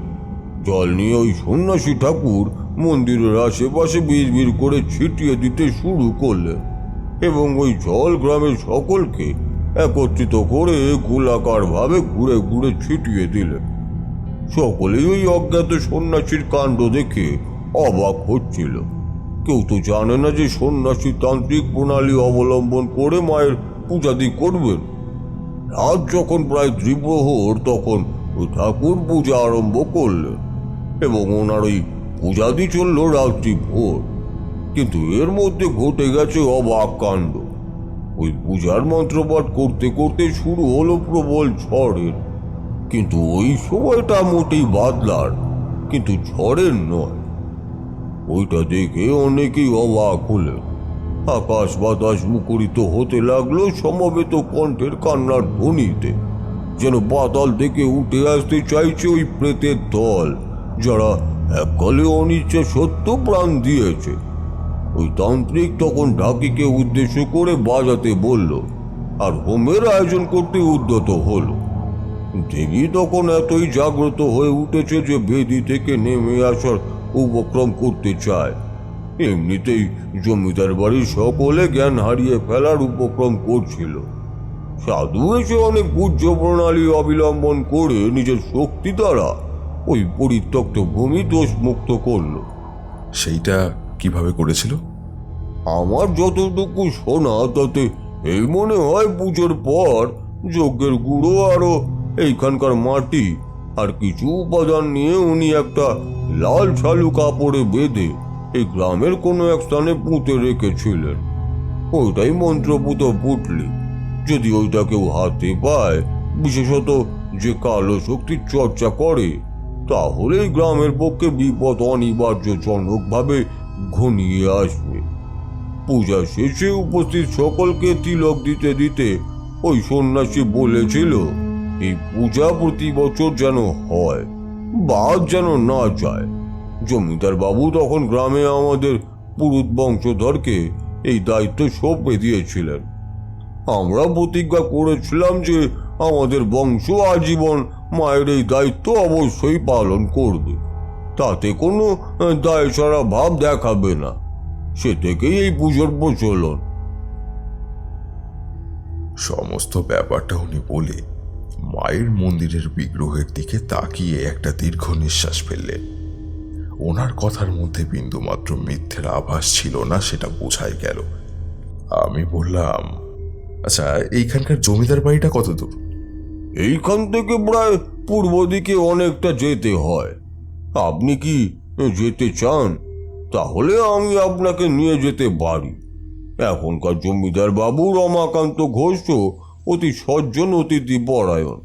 জল নিয়ে ওই সন্ন্যাসী ঠাকুর মন্দিরের আশেপাশে বিড় করে ছিটিয়ে দিতে শুরু করলেন এবং ওই জল গ্রামের সকলকে একত্রিত করে গোলাকার ভাবে ঘুরে ঘুরে ছিটিয়ে দিলেন। সকলেই ওই অজ্ঞাত সন্ন্যাসীর কাণ্ড দেখে অবাক হচ্ছিল। কেউ তো জানে না যে সন্ন্যাসী তান্ত্রিক প্রণালী অবলম্বন করে মায়ের পূজাদি করবেন। রাত যখন প্রায় ত্রিপ্রহর তখন ওই ঠাকুর পূজা আরম্ভ করলেন এবং ওনার ওই পূজাদি চলল রাত্রি ভোর। কিন্তু এর মধ্যে ঘটে গেছে অবাক কাণ্ড। ওই পূজার মন্ত্রপাঠ করতে করতে শুরু হলো প্রবল ঝড়ের। কিন্তু ওই সময়টা মোটেই বাদলার, কিন্তু ঝড়ের নয়। ওইটা দেখে অনেকেই অবাক হলেন। আকাশ বাতাস মুখরিত হতে লাগলো সমবেত কণ্ঠের কান্নার ধ্বনিতে, যেন পাতাল থেকে উঠে আসতে চাইছে ওই প্রেতের দল, যারা এককালে অনিচ্ছা সত্য প্রাণ দিয়েছে। ওই তান্ত্রিক তখন ঢাকিকে উদ্দেশ্য করে বাজাতে বলল আর হোমের আয়োজন করতে উদ্যত হলো। দেবী তখন এতই জাগ্রত হয়ে উঠেছে যে বেদি থেকে নেমে আসার উপক্রম করতে চায়। এমনিতেই জমিদার বাড়ির সকলে জ্ঞান হারিয়ে ফেলার উপক্রম করছিল। সাধু এসে অনেক পূজ্য প্রণালী অবলম্বন করে নিজের শক্তি দ্বারা ওই পরিত্যক্ত ভূমি দোষ মুক্ত করল। সেইটা কিভাবে করেছিল? আমার যতটুকু শোনা তাতে এই মনে হয় পুজোর পর যজ্ঞের গুঁড়ো আরো এইখানকার মাটি আর কিছু উপাদান নিয়ে উনি একটা লাল ছালু কাপড়ে বেঁধে এই গ্রামের কোনো এক স্থানে পুঁতে রেখেছিলেন। ওইটাই মন্ত্রপুত পুটলি। যদি ওইটা কেউ হাতে পায়, বিশেষত যে কালো শক্তির চর্চা করে, তাহলে এই গ্রামের পক্ষে বিপদ অনিবার্যজনকভাবে ঘনিয়ে আসবে। পূজা শেষে উপস্থিত সকলকে তিলক দিতে দিতে ওই সন্ন্যাসী বলেছিল, এই পূজা প্রতি বছর যেন হয়, বাদ যেন না যায়। জমিদার বাবু তখন গ্রামে আমাদের পুরুত বংশধরকে এই দায়িত্ব সঁপে দিয়েছিলেন। আমরা প্রতিজ্ঞা করেছিলাম যে আমাদের বংশ আজীবন মায়ের এই দায়িত্ব অবশ্যই পালন করবে, তাতে কোনো দায় ছাড়া ভাব দেখাবে না। সে থেকেই এই পুজোর প্রচলন। সমস্ত ব্যাপারটা উনি বলে মায়ের মন্দিরের বিগ্রহের দিকে তাকিয়ে একটা দীর্ঘ নিঃশ্বাস ফেললেন। ওনার কথার মধ্যে বিন্দুমাত্র মিথ্যের আভাস ছিল না, সেটা বোঝাই গেল। আমি বললাম, আচ্ছা, এইখানকার জমিদার বাড়িটা কত দূর? এইখান থেকে প্রায় পূর্ব দিকে অনেকটা যেতে হয়। আপনি কি যেতে চান? তাহলে আমি আপনাকে নিয়ে যেতে পারি। এখনকার জমিদার বাবু রমাকান্ত ঘোষ তো অতি সজ্জন অতিথি পরায়ণ।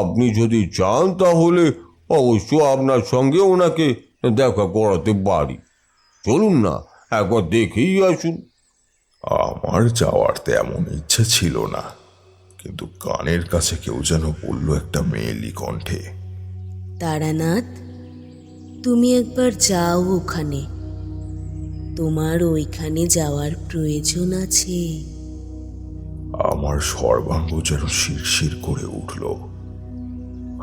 আপনি যদি চান তাহলে অবশ্য আপনার সঙ্গে ওনাকে দেখা করাতে পারি। চলুন না, একবার দেখেই আসুন। আমার যাওয়ার তেমন ইচ্ছে ছিল না, কিন্তু কানের কাছে কেউ যেন বলল একটা মেয়েলি কণ্ঠে, তারানাথ, তুমি একবার যাও ওখানে। তোমার ওইখানে যাওয়ার প্রয়োজন আছে। আমার সর্বাঙ্গ যেন শিরশির করে উঠল।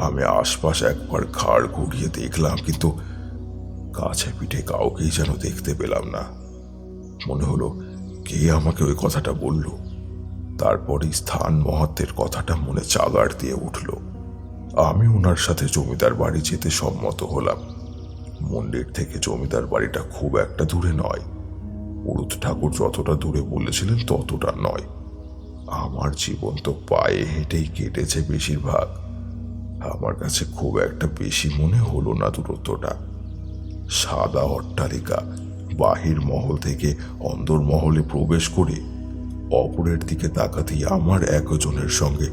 আমি আশপাশ একবার ঘাড় ঘুরিয়ে দেখলাম, কিন্তু কাছে পিঠে কাউকেই যেন দেখতে পেলাম না। মনে হলো কে আমাকে ওই কথাটা বলল। তারপরই স্থান মহাত্মের কথাটা মনে চাগাড় দিয়ে উঠল। আমি ওনার সাথে জমিদার বাড়ি যেতে সম্মত হলাম। মন্দির থেকে জমিদার বাড়িটা খুব একটা দূরে নয়। পুরুত ঠাকুর যতটা দূরে বলেছিলেন ততটা নয়। আমার জীবন তো পায়ে হেঁটেই কেটেছে বেশিরভাগ। আমার কাছে খুব একটা বেশি মনে হলো না দূরত্বটা। সাদা অট্টালিকা বাহির মহল থেকে অন্দর মহলে প্রবেশ করে অপরের দিকে তাকাতেই আমার একজনের সঙ্গে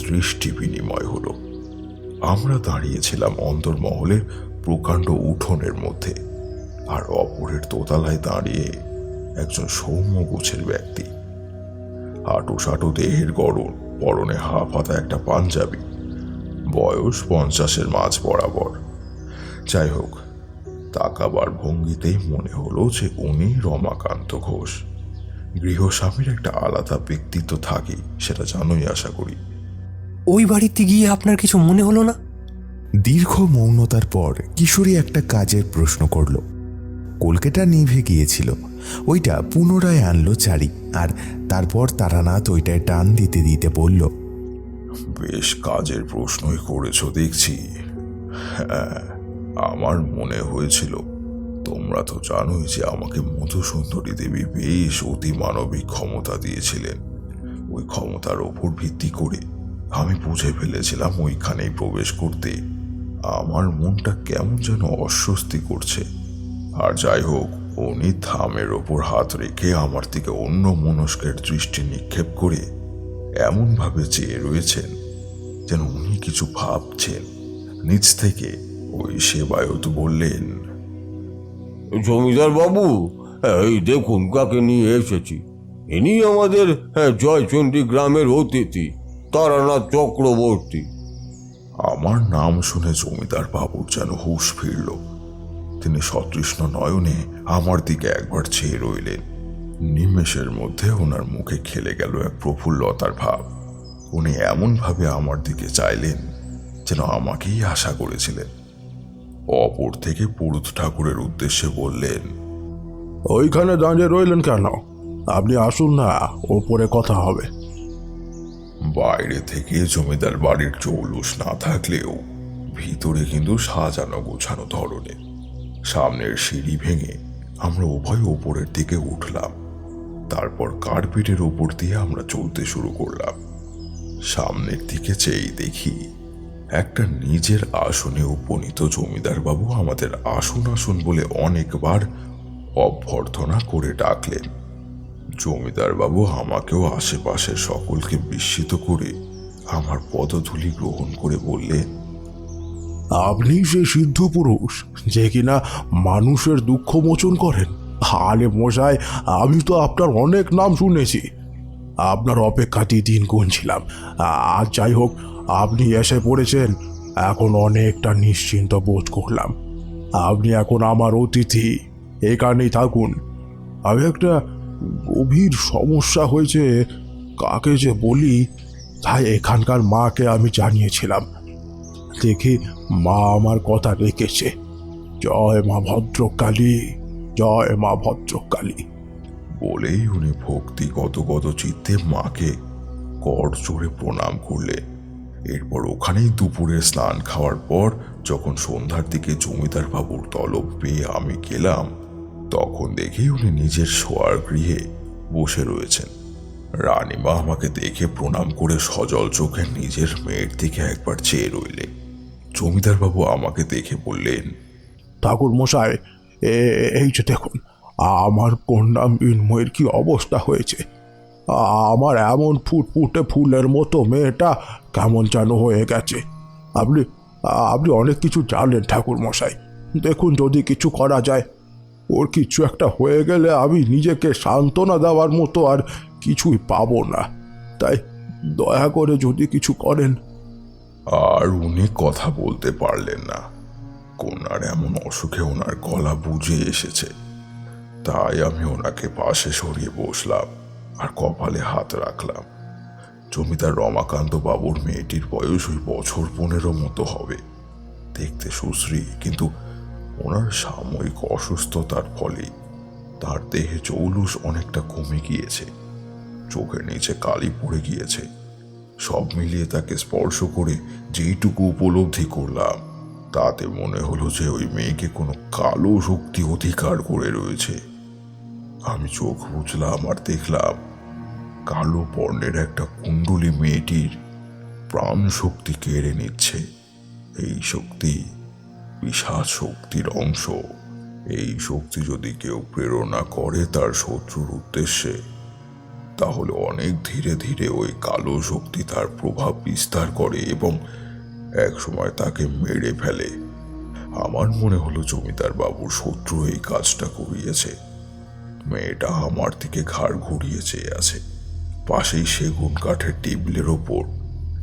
দৃষ্টি বিনিময় হলো। আমরা দাঁড়িয়েছিলাম অন্দর মহলের প্রকাণ্ড উঠোনের মধ্যে, আর অপরের দোতলায় দাঁড়িয়ে একজন সৌম্য গোছের ব্যক্তি। হাঁটু সাটু দেহের গড়ন, পরনে হাফ হাতা একটা পাঞ্জাবি, বয়স 50-এর মাঝ বরাবর। যাই হোক, তাকাবার ভঙ্গিতেই মনে হলো যে উনি রমাকান্ত ঘোষ। গৃহস্বামীর একটা আলাদা ব্যক্তিত্ব থাকে, সেটা জানোই আশা করি। ওই বাড়িতে গিয়ে আপনার কিছু মনে হলো না? দীর্ঘ মৌনতার পর কিশোরী একটা কাজের প্রশ্ন করল। কলকেটা নিভে গিয়েছিল, ওইটা পুনরায় আনলো চারি, আর তারপর তারানাথ ওইটায় টান দিতে দিতে বলল, বেশ কাজের প্রশ্নই করেছো দেখছি। হ্যাঁ, আমার মনে হয়েছিল, তোমরা তো জানোই যে আমাকে মধুসুন্দরী দেবী বেশ অতিমানবিক ক্ষমতা দিয়েছিলেন। ওই ক্ষমতার ওপর ভিত্তি করে আমি বুঝে ফেলেছিলাম ওইখানেই প্রবেশ করতে আমার মনটা কেমন যেন অস্বস্তি করছে। আর যাই হোক, উনি থামের ওপর হাত রেখে আমার দিকে অন্য মনস্কের দৃষ্টি নিক্ষেপ করে এমনভাবে চেয়ে রয়েছেন যেন উনি কিছু ভাবছেন। নিচ থেকে ওই সেবায়ত বললেন, জমিদার বাবু, এই দেখুন কাকে নিয়ে এসেছি। ইনি আমাদের জয়চণ্ডী গ্রামের অতিথি, তারানাথ চক্রবর্তী। আমার নাম শুনে জমিদার বাবুর যেন হুঁশ ফিরল। তিনি সতৃষ্ণ নয়নে আমার দিকে একবার চেয়ে রইলেন। নিমেষের মধ্যে ওনার মুখে খেলে গেল এক প্রফুল্লতার ভাব। উনি এমনভাবে আমার দিকে চাইলেন যেন আমাকেই আশা করেছিলেন। অপর থেকে পুরুত ঠাকুরের উদ্দেশ্যে বললেন, ওইখানে দাঁড়িয়ে রইলেন কেন? আপনি আসুন না, ওপরে কথা হবে। বাইরে থেকে জমিদার বাড়ির জৌলুস না থাকলেও ভিতরে কিন্তু সাজানো গোছানো ধরনের। সামনের সিঁড়ি ভেঙে আমরা উভয় ওপরের দিকে উঠলাম। তারপর কার্পেটের উপর দিয়ে আমরা চলতে শুরু করলাম। সামনের দিকে চেয়ে দেখি একটা নিজের আসনে উপনীত জমিদার বাবু আমাদের আসুন আসুন বলে অনেকবার অভ্যর্থনা করে ডাকলেন। জমিদার বাবু আমাকেও আশেপাশের সকলকে বিস্মিত করে আমার পদধূলি গ্রহণ করে বললেন, আপনি সে সিদ্ধ পুরুষ যে কিনা মানুষের দুঃখ মোচন করেন। আরে মশাই, আমি তো আপনার অনেক নাম শুনেছি। আপনার অপেক্ষাতেই দিন গুনছিলাম। আর যাই হোক, আপনি এসে পড়েছেন, এখন অনেকটা নিশ্চিন্ত বোধ করলাম। আপনি এখন আমার অতিথি, এখানেই থাকুন। আমি একটা গভীর সমস্যা হয়েছে, কাকে যে বলি, তাই এখানকার মাকে আমি জানিয়েছিলাম। দেখি মা আমার কথা রেখেছে। জয় মা ভদ্রকালী, জয় মা ভদ্রকালী। বলেই উনি ভক্তি গদগদ চিত্তে মাকে কর জোরে প্রণাম করলেন। এরপর ওখানেই দুপুরে স্নান খাওয়ার পর যখন সন্ধ্যার দিকে জমিদার বাবুর তলব পেয়ে আমি গেলাম, তখন দেখি উনি নিজের শোয়ার গৃহে বসে রয়েছেন। রানীমা আমাকে দেখে প্রণাম করে সজল চোখে নিজের মেয়ের দিকে একবার চেয়ে রইলেন। জমিদার বাবু আমাকে দেখে বললেন, ঠাকুর মশাই, এই যে দেখুন, আমার কন্যা মৃন্ময়ের কি অবস্থা হয়েছে। আমার এমন ফুটফুটে ফুলের মতো মেয়েটা কেমন যেন হয়ে গেছে। আপনি আপনি অনেক কিছু জানেন ঠাকুর মশাই, দেখুন যদি কিছু করা যায়। ওর কিছু একটা হয়ে গেলে আমি নিজেকে সান্ত্বনা দেওয়ার মতো আর কিছুই পাবো না। তাই দয়া করে যদি কিছু করেন। আর উনি কথা বলতে পারলেন না। কন্যার এমন অসুখে ওনার গলা বুঝে এসেছে। তাই আমি ওনাকে পাশে সরিয়ে বসলাম আর কপালে হাত রাখলাম। জমিদার রমাকান্ত বাবুর মেয়েটির বয়স ওই বছর 15 মতো হবে। দেখতে সুশ্রী, কিন্তু ওনার সাময়িক অসুস্থতার ফলে তার দেহে জৌলুস অনেকটা কমে গিয়েছে। চোখের নিচে কালি পড়ে গিয়েছে। সব মিলিয়ে তাকে স্পর্শ করে যেইটুকু উপলব্ধি করলাম, তাতে মনে হলো যে ওই মেয়েকে কোনো কালো শক্তি অধিকার করে রয়েছে। আমি চোখ বুঝলাম আর দেখলাম কালো বর্ণের একটা কুণ্ডলী মেয়েটির প্রাণ শক্তি কেড়ে নিচ্ছে। এই শক্তি পিশাচ শক্তির অংশ। এই শক্তি যদি কেউ প্রেরণা করে তার শত্রুর উদ্দেশ্যে, তাহলে অনেক ধীরে ধীরে ওই কালো শক্তি তার প্রভাব বিস্তার করে এবং একসময় তাকে মেরে ফেলে। আমার মনে হলো জমিদার বাবুর শত্রু এই কাজটা করিয়েছে। মেয়েটা আমার দিকে ঘাড় ঘুরিয়ে চেয়ে আছে। পাশেই সেগুন কাঠের টেবিলের ওপর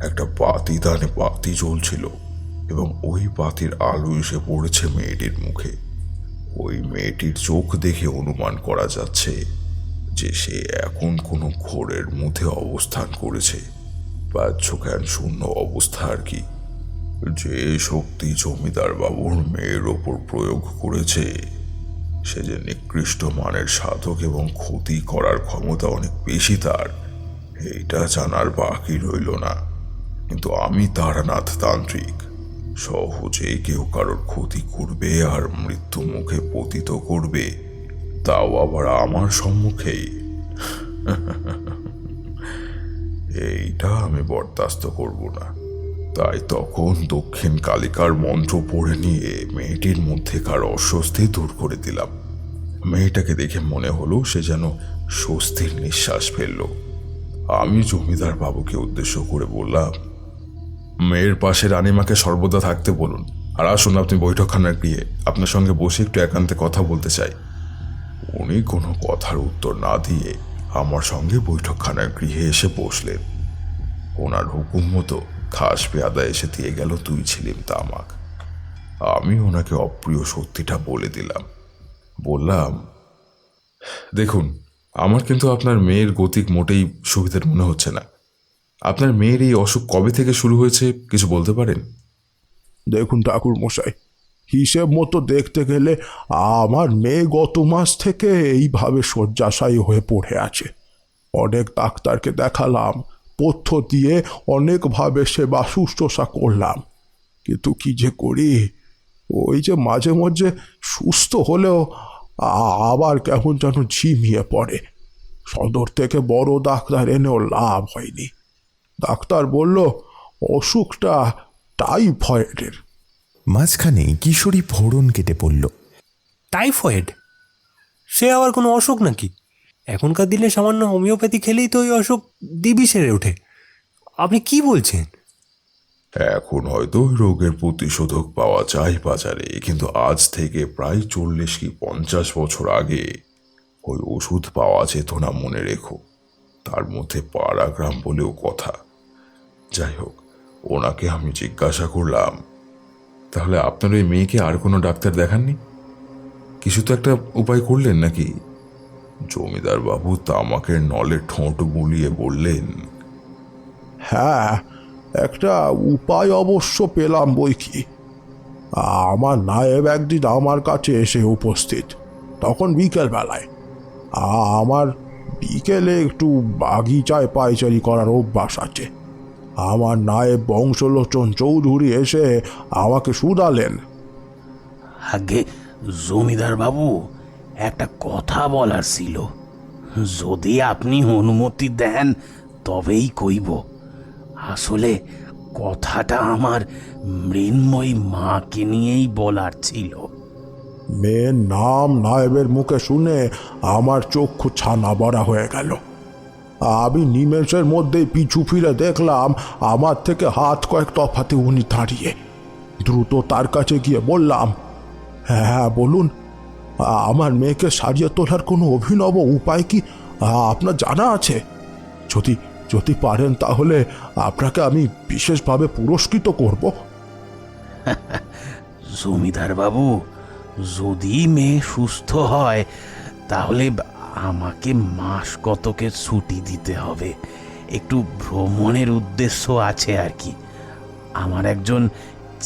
একটা পাতিদানে বাতি জ্বলছিল এবং ওই বাতির আলো এসে পড়েছে মেয়েটির মুখে। ওই মেয়েটির চোখ দেখে অনুমান করা যাচ্ছে যে সে এখন কোনো ঘোরের মধ্যে অবস্থান করেছে, বাহ্যজ্ঞান শূন্য অবস্থা আর কি। যে শক্তি জমিদার বাবুর মেয়ের ওপর প্রয়োগ করেছে, সে যে নিকৃষ্ট মানের সাধক এবং ক্ষতি করার ক্ষমতা অনেক বেশি তার, এইটা জানার বাকি রইল না। কিন্তু আমি তারানাথ তান্ত্রিক, সহজেই কেউ কারোর ক্ষতি করবে আর মৃত্যু মুখে পতিত করবে, তাও আবার আমার সম্মুখেই, এইটা আমি বরদাস্ত করব না। তাই তখন দক্ষিণ কালিকার মন্ত্র পড়ে নিয়ে মেয়েটির মধ্যেকার অস্বস্তি দূর করে দিলাম। মেয়েটাকে দেখে মনে হলো সে যেন স্বস্তির নিঃশ্বাস ফেলল। আমি জমিদার বাবুকে উদ্দেশ্য করে বললাম, মেয়ের পাশে রানীমাকে সর্বদা থাকতে বলুন, আর আসুন আপনি বৈঠকখানার গিয়ে আপনার সঙ্গে বসে একটু একান্তে কথা বলতে চাই। উনি কোনো কথার উত্তর না দিয়ে আমার সঙ্গে বৈঠকখানার গৃহে এসে বসলেন। ওনার হুকুম মতো খাস পেয়াদা এসে দিয়ে গেল 2 ছিলিম তামাক। আমি ওনাকে অপ্রিয় সত্যিটা বলে দিলাম। বললাম, দেখুন, আমার কিন্তু আপনার মেয়ের গতিক মোটেই সুবিধার মনে হচ্ছে না। আপনার মেয়ের এই অসুখ কবে থেকে শুরু হয়েছে কিছু বলতে পারেন? দেখুন ঠাকুর মশাই, হিসেব মতো দেখতে গেলে আমার মেয়ে গত মাস থেকে এইভাবে শয্যাশায়ী হয়ে পড়ে আছে। অনেক ডাক্তারকে দেখালাম, পথ্য দিয়ে অনেকভাবে সেবা শুশ্রূষা করলাম, কিন্তু কি যে করি, ওই যে মাঝে মাঝে সুস্থ হলেও আবার কেমন যেন ঝিমিয়ে পড়ে। সদর থেকে বড় ডাক্তার এনেও লাভ হয়নি। ডাক্তার বলল অসুখটা টাইফয়েডের। মাঝখানে কিশোরী ফোড়ন কেটে পড়ল। টাইফয়েড? সে আবার কোনো অসুখ নাকি? এখনকার দিনে সামান্য হোমিওপ্যাথি খেলেই তো ওই অসুখ দিবি সেরে ওঠে। আপনি কি বলছেন? এখন হয়তো ওই রোগের প্রতিষেধক পাওয়া যায় বাজারে, কিন্তু আজ থেকে প্রায় 40 কি 50 বছর আগে ওই ওষুধ পাওয়া যেত না, মনে রেখো। তার মধ্যে পাড়াগ্রাম বলেও কথা। যাই হোক, ওনাকে আমি জিজ্ঞাসা করলাম, তাহলে আপনার ওই মেয়েকে আর কোনো ডাক্তার দেখাননি? কিছু তো একটা উপায় করলেন নাকি? জমিদার বাবু তামাকের নলে ঠোঁট বুলিয়ে বললেন, হ্যাঁ, একটা উপায় অবশ্য পেলাম বই কি। আমার নায়েব একদিন আমার কাছে এসে উপস্থিত, তখন বিকেলবেলায়। আমার বিকেলে একটু বাগিচায় পায়চারি করার অভ্যাস আছে। আমার নায়েব বংশলোচন চৌধুরী এসে আমাকে শুধালেন, আগে জমিদার বাবু, একটা কথা বলার ছিল, যদি আপনি অনুমতি দেন তবেই কইব। আসলে কথাটা আমার মৃন্ময়ী মাকে নিয়েই বলার ছিল। মেয়ের নাম নায়েবের মুখে শুনে আমার চক্ষু ছানা বড়া হয়ে গেল। আমি নিমেষের মধ্যেই পিছু ফিরে দেখলাম আমার থেকে হাত কয়েক তফাতে উনি দাঁড়িয়ে। দ্রুত তার কাছে গিয়ে বললাম, হ্যাঁ বলুন, আমার মেয়েকে সারিয়ে তোলার কোনো অভিনব উপায় কি আপনার জানা আছে? যদি যদি পারেন তাহলে আপনাকে আমি বিশেষভাবে পুরস্কৃত করব। জমিদার বাবু, যদি মেয়ে সুস্থ হয় তাহলে আমাকে মাস কতকের ছুটি দিতে হবে। একটু ভ্রমণের উদ্দেশ্য আছে আর কি। আমার একজন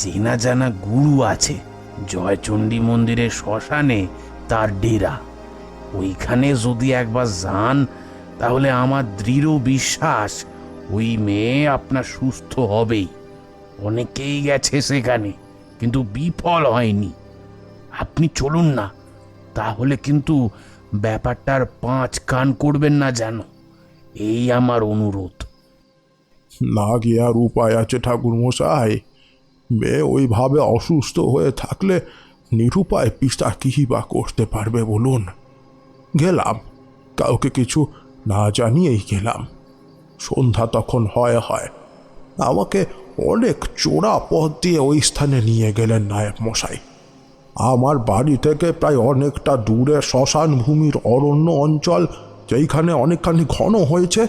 চেনা জানা গুরু আছে, জয়চণ্ডী মন্দিরের শ্মশানে তার ডেরা। ওইখানে যদি একবার যান তাহলে আমার দৃঢ় বিশ্বাস ওই মেয়ে আপনার সুস্থ হবেই। অনেকেই গেছে সেখানে, কিন্তু বিফল হয়নি। আপনি চলুন না, তাহলে কিন্তু ব্যাপারটার 5 কান করবেন না যেন, এই আমার অনুরোধ। না গিয়ে আর উপায় আছে ঠাকুর মশাই। মেয়ে ওইভাবে অসুস্থ হয়ে থাকলে নিরুপায় পিতা কি বা করতে পারবে বলুন। গেলাম, কাউকে কিছু না জানিয়েই গেলাম। সন্ধ্যা তখন হয় আমাকে অনেক চোরা পথ দিয়ে ওই স্থানে নিয়ে গেলেন নায়েব মশাই। আমার বাড়ি থেকে প্রায় অনেকটা দূরে শ্মশান ভূমির অরণ্য অঞ্চল, যেইখানে অনেকখানি ঘন হয়েছে,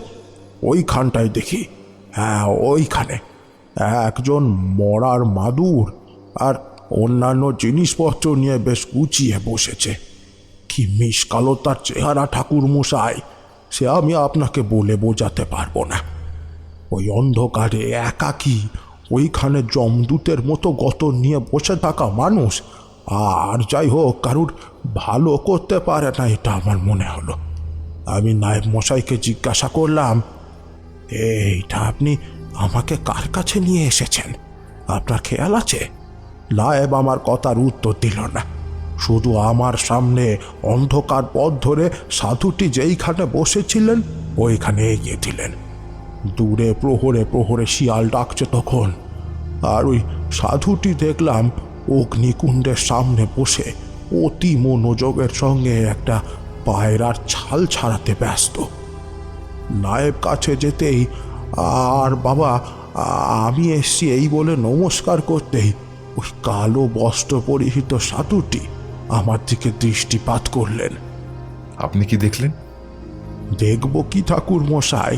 ওইখানটায় দেখি, হ্যাঁ ওইখানে একজন মরার মাদুর আর অন্যান্য জিনিসপত্র নিয়ে বেশ গুছিয়ে বসেছে। কি মিষ্কালো তার চেহারা ঠাকুর মশাই! সে আমি আপনাকে বলে বোঝাতে পারবো না। ওই অন্ধকারে একাকী ওইখানে যমদূতের মতো গতর নিয়ে বসে থাকা মানুষ আর যাই হোক কারুর ভালো করতে পারে না, এটা আমার মনে হলো। আমি নায়েব মশাইকে জিজ্ঞাসা করলাম, এইটা আপনি আমাকে কার কাছে নিয়ে এসেছেন, আপনার খেয়াল আছে? নায়েব আমার কথার উত্তর দিল না, শুধু আমার সামনে অন্ধকার পথ ধরে সাধুটি যেইখানে বসেছিলেন ওইখানে এগিয়ে দিলেন। দূরে প্রহরে প্রহরে শিয়াল ডাকছে তখন, আর ওই সাধুটি দেখলাম অগ্নিকুণ্ডের সামনে বসে অতি মনোযোগের সঙ্গে একটা পায়রার ছাল ছাড়াতে ব্যস্ত। নায়েব কাছে যেতেই, আর বাবা আমি এসছি এই বলে নমস্কার করতেই ওই কালো বস্ত্র পরিহিত সাধুটি আমার দিকে দৃষ্টিপাত করলেন। আপনি কি দেখলেন? দেখব কি ঠাকুর মশাই,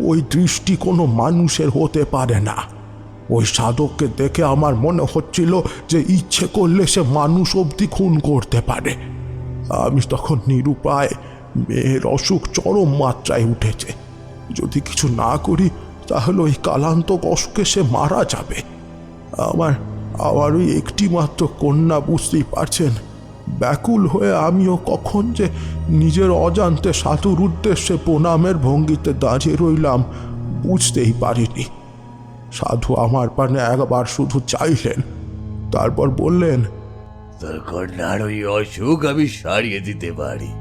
ওই দৃষ্টি কোনো মানুষের হতে পারে না। ওই সাধককে দেখে আমার মনে হচ্ছিল যে ইচ্ছে করলে সে মানুষ অবধি খুন করতে পারে। আমি তখন নিরুপায়, মেয়ের অসুখ চরম মাত্রায় উঠেছে, যদি কিছু না করি তাহলে ওই কালান্তক অসুখে সে মারা যাবে। আমার ওই একটি মাত্র কন্যা, বুঝতেই পারছেন। ব্যাকুল হয়ে আমিও কখন যে নিজের অজান্তে সাধুর উদ্দেশ্যে প্রণামের ভঙ্গিতে দাঁড়িয়ে রইলাম বুঝতেই পারিনি। সাধু আমার পানে একবার শুধু চাইলেন, তারপর বললেন, তোর কন্যার ওই অসুখ আমি সারিয়ে দিতে পারি,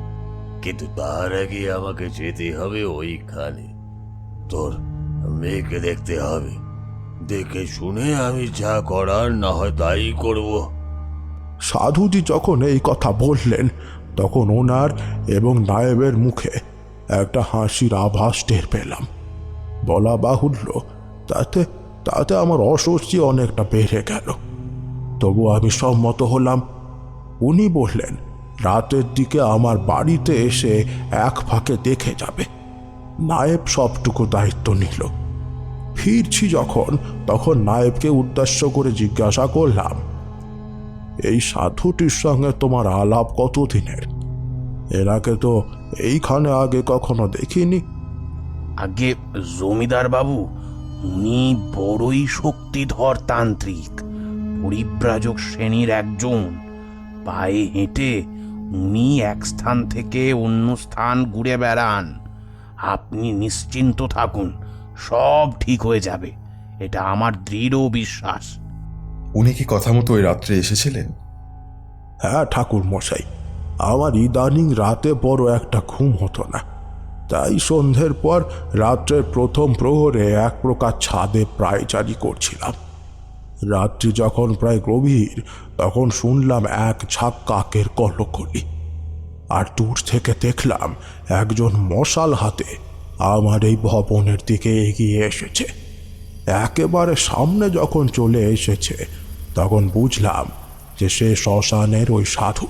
কিন্তু তার আগে আমাকে যেতে হবে ওইখানে। তোর মেয়েকে দেখতে হবে, দেখে শুনে আমি যা করার না হয় তাই করব। সাধুজি যখন এই কথা বললেন তখন ওনার এবং নায়েবের মুখে একটা হাসির আভাস টের পেলাম। বলা বাহুল্য, তাতে তাতে আমার অস্বস্তি অনেকটা বেড়ে গেল। তবু আমি সম্মত হলাম। উনি বললেন রাতের দিকে আমার বাড়িতে এসে এক ফাঁকে দেখে যাবে। নায়েব সবটুকু দায়িত্ব নিল। ফিরছি যখন, তখন নায়েবকে উদ্দেশ্য করে জিজ্ঞাসা করলাম, এই সাধুটির সঙ্গে তোমার আলাপ কতদিনের? এর আগে তো এইখানে আগে কখনো দেখিনি। আগে জমিদার বাবু, উনি বড়ই শক্তিধর তান্ত্রিক, পরিব্রাজক শ্রেণীর একজন। পায়ে হেঁটে উনি এক স্থান থেকে অন্য স্থান ঘুরে বেড়ান। আপনি নিশ্চিন্ত থাকুন, সব ঠিক হয়ে যাবে, এটা আমার দৃঢ় বিশ্বাস। উনি কি কথা মতো ওই রাত্রে এসেছিলেন? হ্যাঁ ঠাকুর মশাই, আমার ইদানিং রাতে বড় একটা ঘুম হতো না, তাই সন্ধ্যের পর রাত্রের প্রথম প্রহরে এক প্রকার ছাদে প্রায় জারি করছিলাম। রাত্রি যখন প্রায় গভীর তখন শুনলাম এক ঝাঁক কাকের কলকলি, আর দূর থেকে দেখলাম একজন মশাল হাতে আমার এই ভবনের দিকে এগিয়ে এসেছে। একেবারে সামনে যখন চলে এসেছে তখন বুঝলাম যে সে শ্মশানের ওই সাধু।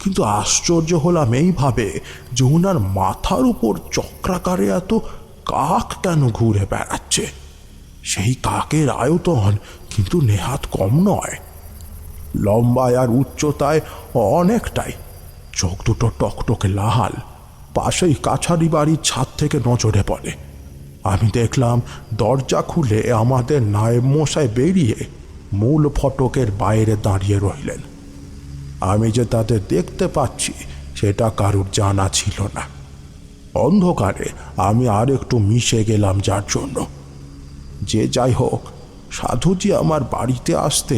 কিন্তু আশ্চর্য হলাম এইভাবে যে ওনার মাথার উপর চক্রাকারে এত কাক কেন ঘুরে বেড়াচ্ছে। সেই কাকের আয়তন কিন্তু নেহাত কম নয়, লম্বায় আর উচ্চতায় অনেকটাই। চোখ দুটো টকটকে লাল, পাশেই কাছারি বাড়ির ছাদ থেকে নজরে পড়ে। আমি দেখলাম দরজা খুলে আমাদের নায়েব মশাই বেরিয়ে মূল ফটকের বাইরে দাঁড়িয়ে রইলেন। আমি যে তাদের দেখতে পাচ্ছি সেটা কারুর জানা ছিল না। অন্ধকারে আমি আর একটু মিশে গেলাম যার জন্য। যে যাই হোক, সাধুজি আমার বাড়িতে আসতে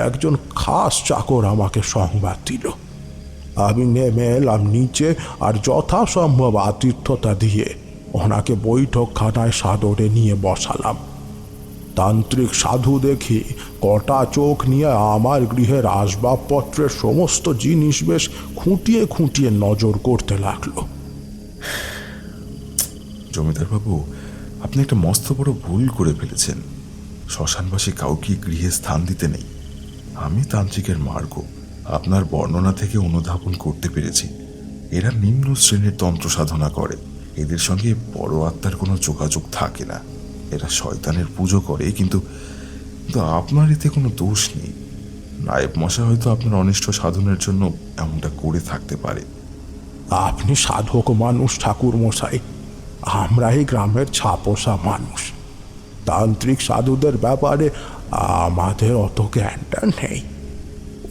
একজন খাস চাকর আমাকে সংবাদ দিল। আমি নেমে এলাম নিচে, আর যথাসম্ভব আতিথ্যতা দিয়ে ওনাকে বৈঠকখানায় সাদরে নিয়ে বসালাম। তান্ত্রিক সাধু দেখি কটা চোখ নিয়ে আমার গৃহের আসবাবপত্রের সমস্ত জিনিস বেশ খুঁটিয়ে খুঁটিয়ে নজর করতে লাগলো। জমিদার বাবু, আপনি একটা মস্ত বড় ভুল করে ফেলেছেন। শ্মশানবাসী কাউকে গৃহে স্থান দিতে নেই। আমি তান্ত্রিকের মার্গ আপনার বর্ণনা থেকে অনুধাবন করতে পেরেছি। এরা নিম্ন শ্রেণীর তন্ত্র সাধনা করে, এদের সঙ্গে বড় আত্মার কোনো যোগাযোগ থাকে না। এরা শয়তানের পুজো করে, কিন্তু আপনার এতে কোনো দোষ নেই। নায়েব মশাই হয়তো আপনার অনিষ্ট সাধনের জন্য এমনটা করে থাকতে পারে। আপনি সাধক মানুষ ঠাকুর মশাই, আমরা এই গ্রামের ছাপোষা মানুষ। তান্ত্রিক সাধুদের ব্যাপারে আমাদের অত জ্ঞানটা নেই।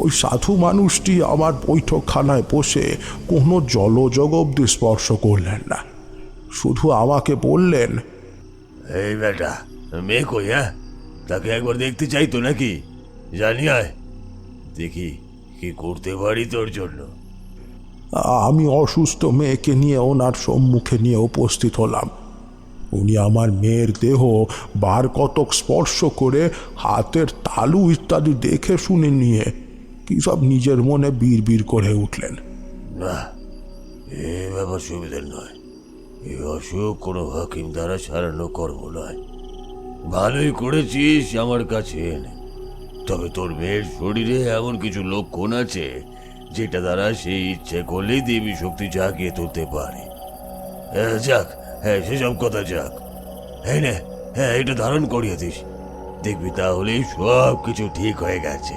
ওই সাধু মানুষটি আমার বৈঠকখানায় বসে কোনো জলযোগ অব্দি স্পর্শ করলেন না, শুধু আমাকে বললেন, এই বেটা, মেয়ে কই? হ্যাঁ, তাকে একবার দেখতে চাইতো নাকি? জানি আয়, দেখি কি করতে পারি তোর জন্য। আমি অসুস্থ মেয়েকে নিয়ে ওনার সম্মুখে নিয়ে উপস্থিত হলাম। উনি আমার মেয়ের দেহ বার কতক স্পর্শ করে হাতের তালু ইত্যাদি দেখে শুনে নিয়ে কি সব নিজের মনে বিড় করে উঠলেন। না, এ ব্যাপার সুবিধার নয়। এ অসুখ কোনো হাকিম দ্বারা সারানো কর্ম নয়। ভালোই করেছিস আমার কাছে এনে। তবে তোর মেয়ের শরীরে এমন কিছু লক্ষণ আছে যেটা দ্বারা সে ইচ্ছে করলেই দেবী শক্তি জাগিয়ে তুলতে পারে। যাক, হ্যাঁ, সেসব কথা যাক। হ্যাঁ নে, হ্যাঁ, এটা ধারণ করিয়ে দিস, দেখবি তাহলেই সব কিছু ঠিক হয়ে গেছে।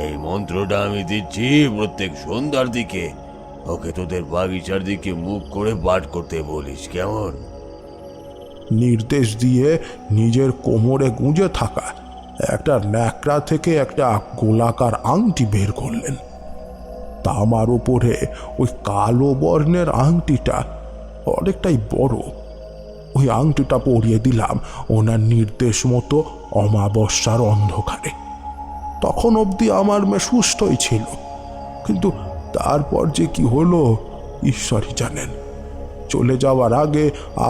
এই মন্ত্রটা আমি দিচ্ছি, প্রত্যেক সন্ধ্যার দিকে ওকে তোদের বাগিচার দিকে মুখ করে পাঠ করতে বলিস, কেমন? নির্দেশ দিয়ে নিজের কোমরে গুঁজে থাকা একটা ন্যাকড়া থেকে একটা গোলাকার আংটি বের করলেন। তামার উপরে ওই কালো বর্ণের আংটিটা অনেকটাই বড়। ওই আংটিটা পরিয়ে দিলাম ওনার নির্দেশ মতো অমাবস্যার অন্ধকারে। তখন অবধি আমার মেয়ে সুস্থই ছিল, কিন্তু তারপর যে কি হলো ঈশ্বরই জানেন। চলে যাওয়ার আগে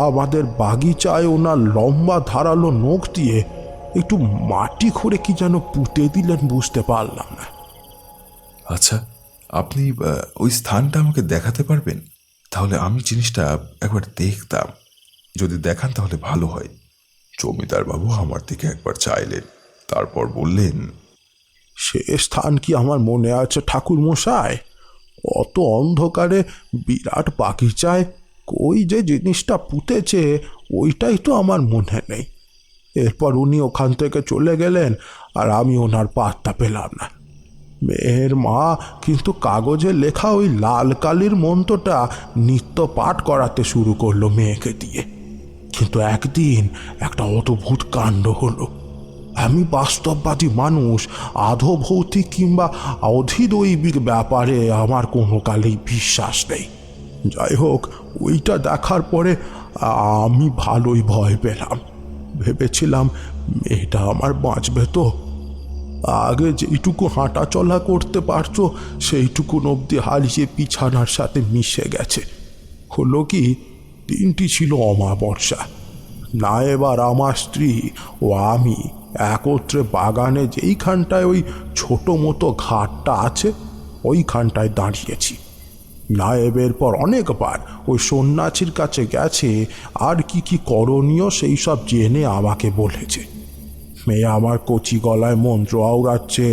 আমাদের বাগিচায় ওনার লম্বা ধারালো নখ দিয়ে একটু মাটি খুঁড়ে কি যেন পুঁতে দিলেন, বুঝতে পারলাম না। আচ্ছা, আপনি ওই স্থানটা আমাকে দেখাতে পারবেন? তাহলে আমি জিনিসটা একবার দেখতাম। যদি দেখান তাহলে ভালো হয়। জমিদার বাবু আমার দিকে একবার চাইলেন, তারপর বললেন, সে স্থান কি আমার মনে আছে ঠাকুর মশাই? অত অন্ধকারে বিরাট বাগিচায় কই যে জিনিসটা পুঁতেছে ওইটাই তো আমার মনে নেই। এরপর উনি ওখান থেকে চলে গেলেন আর আমি ওনার পাত্তা পেলাম না। মেয়ের মা কিন্তু কাগজে লেখা ওই লাল কালির মন্ত্রটা নিত্য পাঠ করাতে শুরু করলো মেয়েকে দিয়ে। কিন্তু একদিন একটা অদ্ভুত কাণ্ড হলো। আমি বাস্তববাদী মানুষ, আধো ভৌতিক কিংবা অধিদৈবিক ব্যাপারে আমার কোনো কালেই বিশ্বাস নেই। যাই হোক, ওইটা দেখার পরে আমি ভালোই ভয় পেলাম। ভেবেছিলাম মেয়েটা আমার বাঁচবে তো। আগে যেইটুকু হাঁটা চলা করতে পারতো সেইটুকু অবধি হারিয়ে বিছানার সাথে মিশে গেছে। হলো কি, দিনটি ছিল অমাবস্যা। না, এবার আমার স্ত্রী ও আমি একত্রে বাগানে যেইখানটায় ওই ছোট মতো ঘাটটা আছে ওইখানটায় দাঁড়িয়েছি। নায়েবের পর অনেকবার ওই সন্ন্যাসীর কাছে গেছে, আর কি কি করণীয় সেই সব জেনে আমাকে বলেছে। মেয়ে আমার কচি গলায় মন্ত্র আওড়াচ্ছে,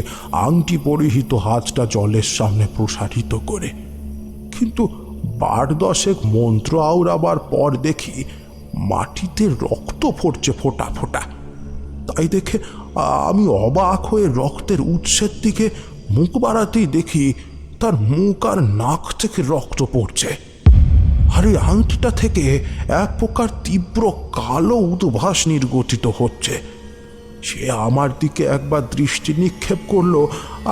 আংটি পরিহিত হাতটা জলের সামনে প্রসারিত করে। কিন্তু 12 মন্ত্র আওড়াবার পর দেখি মাটিতে রক্ত পড়ছে ফোঁটা ফোঁটা। তাই দেখে আমি অবাক হয়ে রক্তের উৎসের দিকে মুখ বাড়াতেই দেখি তার মুখ আর নাক থেকে রক্ত পড়ছে। আর ওই আংটিটা থেকে এক প্রকার তীব্র কালো উদ্ভাস নির্গতিত হচ্ছে। সে আমার দিকে একবার দৃষ্টি নিক্ষেপ করলো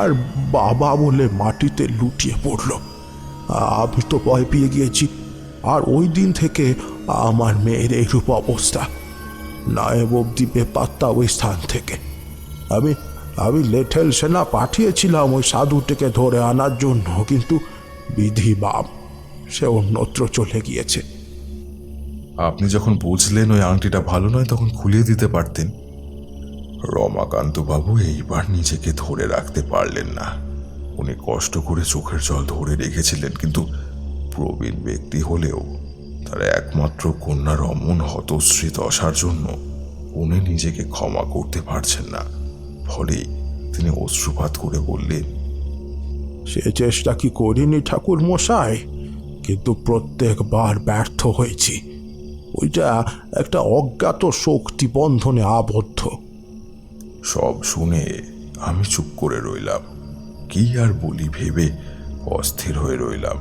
আর বাবা বলে মাটিতে লুটিয়ে পড়ল। আমি তো ভয় পেয়ে গিয়েছি। আর ওই দিন থেকে আমার মেয়ের এইরূপ অবস্থা। নায়েব অব্দি বেপাত্তা ওই স্থান থেকে। আমি লেঠেল সেনা পাঠিয়েছিলাম ওই সাধুটিকে ধরে আনার জন্য, কিন্তু বিধি বাম, সে অন্যত্র চলে গিয়েছে। আপনি যখন বুঝলেন ওই আংটিটা ভালো নয় তখন খুলিয়ে দিতে পারতেন। রমাকান্ত বাবু এইবার নিজেকে ধরে রাখতে পারলেন না। উনি কষ্ট করে চোখের জল ধরে রেখেছিলেন, কিন্তু প্রবীণ ব্যক্তি হলেও তার একমাত্র কন্যার অমন হতশ্রী দশার জন্য উনি নিজেকে ক্ষমা করতে পারছেন না। ফলে তিনি অশ্রুপাত করে বললেন, সে চেষ্টা কি করিনি ঠাকুর মশাই, কিন্তু প্রত্যেকবার ব্যর্থ হয়েছি। ওইটা একটা অজ্ঞাত শক্তি বন্ধনে আবদ্ধ। সব শুনে আমি চুপ করে রইলাম। কি আর বলি ভেবে অস্থির হয়ে রইলাম।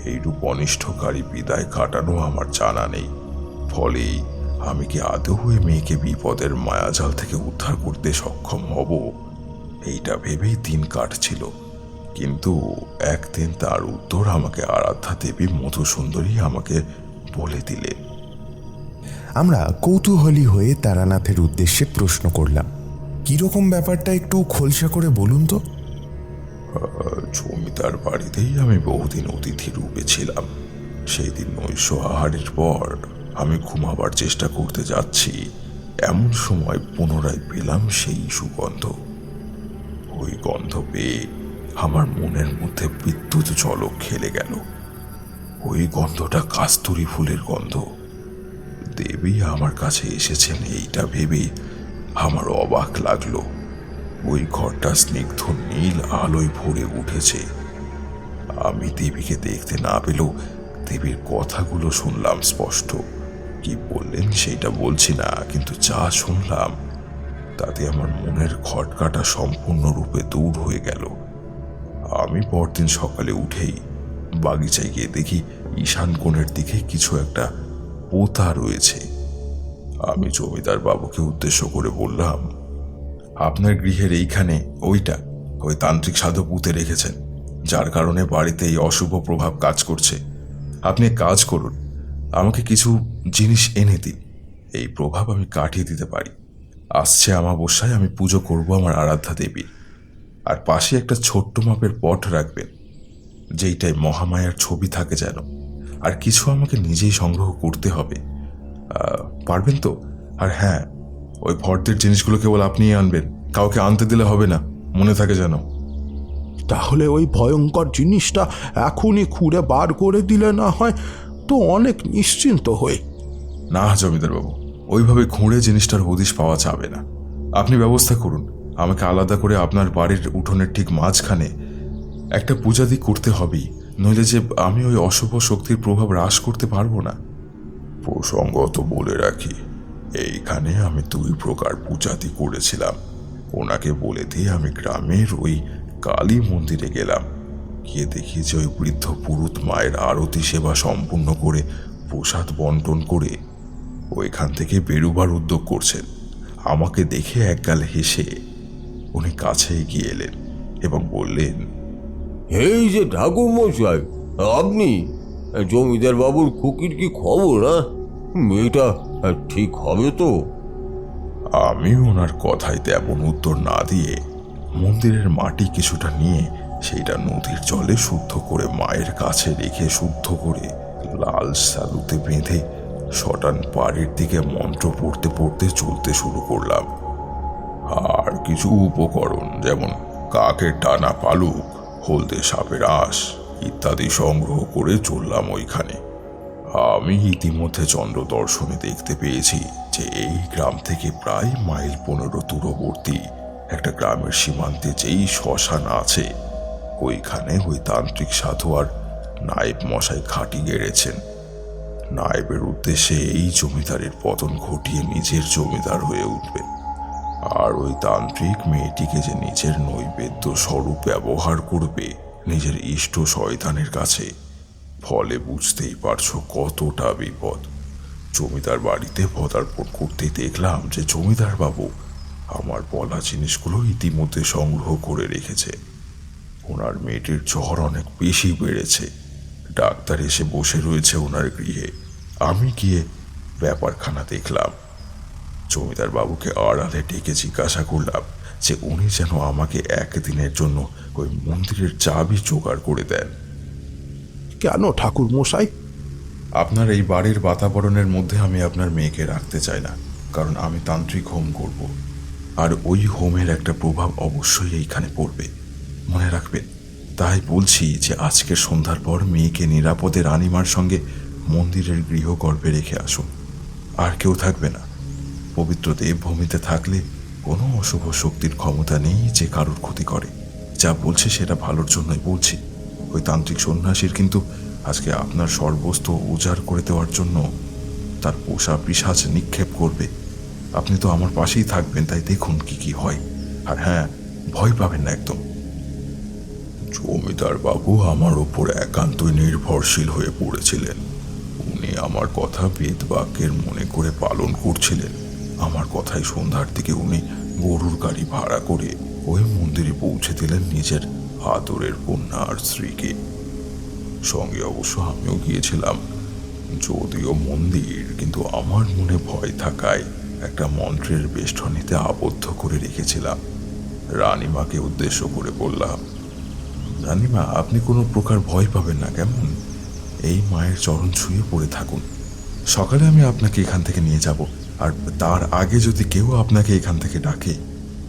এইরূপ অনিষ্টকারী বিদায় কাটানো আমার জানা নেই। ফলে আমি কি আদৌ ওই মেয়েকে বিপদের মায়াজাল থেকে উদ্ধার করতে সক্ষম হব, এইটা ভেবেই দিন কাটছিল। কিন্তু একদিন তার উত্তর আমাকে আরাধ্যা দেবী মধুসুন্দরী আমাকে বলে দিলেন। আমরা কৌতূহলী হয়ে তারানাথের উদ্দেশ্যে প্রশ্ন করলাম, কিরকম ব্যাপারটা একটু খোলসা করে বলুন তো। জমিদার বাড়িতেই আমি বহুদিন অতিথি রূপে ছিলাম। সেই দিন নৈশ আহারের পর আমি ঘুমাবার চেষ্টা করতে যাচ্ছি, এমন সময় পুনরায় পেলাম সেই সুগন্ধ। ওই গন্ধ পেয়ে আমার মনের মধ্যে বিদ্যুৎ ঝলক খেলে গেল। ওই গন্ধটা কাস্তুরী ফুলের গন্ধ। দেবী আমার কাছে এসেছেন এইটা ভেবে আমার অবাক লাগলো। ওই ঘরটা স্নিগ্ধ নীল আলোয় ভরে উঠেছে। আমি দেবীকে দেখতে না পেলেও দেবীর কথাগুলো শুনলাম স্পষ্ট। কি বললেন সেটা বলছি না, কিন্তু যা শুনলাম তাতে আমার মনের খটকাটা সম্পূর্ণরূপে দূর হয়ে গেল। আমি পরদিন সকালে উঠেই বাগিচায় গিয়ে দেখি ঈশান কোণের দিকে কিছু একটা পোতা রয়েছে। আমি জমিদার বাবুকে উদ্দেশ্য করে বললাম, আপনার গৃহের এইখানে ওই তান্ত্রিক সাধু পুঁতে রেখেছেন, যার কারণে বাড়িতে এই অশুভ প্রভাব কাজ করছে। আপনি এক কাজ করুন, আমাকে কিছু জিনিস এনে দিন, এই প্রভাব আমি কাটিয়ে দিতে পারি। আসছে অমাবস্যায় আমি পুজো করব আমার আরাধ্যা দেবীর। আর পাশে একটা ছোট্ট মাপের পট রাখবেন, যেইটায় মহামায়ার ছবি থাকে যেন। আর কিছু আমাকে নিজেই সংগ্রহ করতে হবে, পারবেন তো? আর হ্যাঁ, ওই ফর্দের জিনিসগুলো কেবল আপনিই আনবেন, কাউকে আনতে দিলে হবে না, মনে থাকে যেন। তাহলে ওই ভয়ঙ্কর জিনিসটা এখনই খুঁড়ে বার করে দিলে না হয় তো অনেক নিশ্চিন্ত হই। না জমিদারবাবু, ওইভাবে খুঁড়ে জিনিসটার হদিশ পাওয়া যাবে না। আপনি ব্যবস্থা করুন, আমাকে আলাদা করে আপনার বাড়ির উঠোনের ঠিক মাঝখানে একটা পূজাদি করতে হবেই, নইলে যে আমি ওই অশুভ শক্তির প্রভাব হ্রাস করতে পারবো না। প্রসঙ্গত বলে রাখি, এইখানে আমি 2 প্রকার পূজাদি করেছিলাম। ওনাকে বলে দিয়ে আমি গ্রামের ওই কালী মন্দিরে গেলাম। গিয়ে দেখি যে ওই বৃদ্ধ পুরুত মায়ের আরতি সেবা সম্পূর্ণ করে প্রসাদ বন্টন করে ওইখান থেকে বেরুবার উদ্যোগ করছেন। আমাকে দেখে একগাল হেসে উনি কাছে এগিয়ে এলেন এবং বললেন, এই যে ঠাকুর মশাই, আপনি? জমিদার বাবুর খুকির কি খবর? মেয়েটা ঠিক হবে তো? আমি ওনার কথায় তেমন উত্তর না দিয়ে মন্দিরের মাটি কিছুটা নিয়ে সেইটা নদীর জলে শুদ্ধ করে মায়ের কাছে রেখে শুদ্ধ করে লাল সালুতে বেঁধে শটান পাড়ের দিকে মন্ত্র পড়তে পড়তে চলতে শুরু করলাম। আর কিছু উপকরণ যেমন কাকের টানা পালুক, হলদে সাপের আঁশ ইত্যাদি সংগ্রহ করে চললাম ওইখানে। আমি ইতিমধ্যে চন্দ্র দর্শনে দেখতে পেয়েছি যে এই গ্রাম থেকে প্রায় মাইল 15 দূরবর্তী একটা গ্রামের সীমান্তে যেই শ্মশান আছে, ওইখানে ওই তান্ত্রিক সাধু আর নায়েব মশাই ঘাঁটি গেড়েছেন। নায়েবের উদ্দেশ্যে এই জমিদারের পতন ঘটিয়ে নিজের জমিদার হয়ে উঠবেন। আর ওই তান্ত্রিক মেয়েটিকে যে নিজের নৈবেদ্য স্বরূপ ব্যবহার করবে নিজের ইষ্ট শয়তানের কাছে। ফলে বুঝতেই পারছো কতটা বিপদ। জমিদার বাড়িতে পদার্পণ করতে দেখলাম যে জমিদার বাবু আমার বলা জিনিসগুলো ইতিমধ্যে সংগ্রহ করে রেখেছে। ওনার মেয়েটির জ্বর অনেক বেশি বেড়েছে, ডাক্তার এসে বসে রয়েছে ওনার গৃহে। আমি গিয়ে ব্যাপারখানা দেখলাম। জমিদার বাবুকে আড়ালে ডেকে জিজ্ঞাসা করলাম যে উনি যেন আমাকে 1 দিনের জন্য ওই মন্দিরের চাবি জোগাড় করে দেন। কেন ঠাকুর মশাই? আপনার এই বাড়ির বাতাবরণের মধ্যে আমি আপনার মেয়েকে রাখতে চাই না, কারণ আমি তান্ত্রিক হোম করব। আর ওই হোমের একটা প্রভাব অবশ্যই এইখানে পড়বে, মনে রাখবেন। তাই বলছি যে আজকের সন্ধ্যার পর মেয়েকে নিরাপদে রানীমার সঙ্গে মন্দিরের গৃহগর্ভে রেখে আসুন। আর কেউ থাকবে না। পবিত্র দেবভূমিতে থাকলে কোনো অশুভ শক্তির ক্ষমতা নেই যে কারোর ক্ষতি করে। যা বলছে সেটা ভালোর জন্যই বলছি। ওই তান্ত্রিক সন্ন্যাসীর কিন্তু আজকে আপনার সর্বস্ব উজাড় করে দেওয়ার জন্য তার পোষা পিশাচ নিক্ষেপ করবে। আপনি তো আমার পাশেই থাকবেন, তাই দেখুন কি কি হয়। আর হ্যাঁ, ভয় পাবেন না একদম। জমিদার বাবু আমার ওপর একান্তই নির্ভরশীল হয়ে পড়েছিলেন। উনি আমার কথা বেদ বাক্যের মনে করে পালন করছিলেন। আমার কথায় সন্ধ্যার দিকে উনি গরুর গাড়ি ভাড়া করে ওই মন্দিরে পৌঁছে দিলেন নিজের আদরের কন্যা আর স্ত্রীকে। সঙ্গে অবশ্য আমিও গিয়েছিলাম। যদিও মন্দির, কিন্তু আমার মনে ভয় থাকায় একটা মন্ত্রের বেষ্টনীতে আবদ্ধ করে রেখেছিলাম। রানীমাকে উদ্দেশ্য করে বললাম, রানীমা, আপনি কোনো প্রকার ভয় পাবেন না কেমন? এই মায়ের চরণ ছুঁয়ে পড়ে থাকুন। সকালে আমি আপনাকে এখান থেকে নিয়ে যাব, আর তার আগে যদি কেউ আপনাকে এখান থেকে ডাকে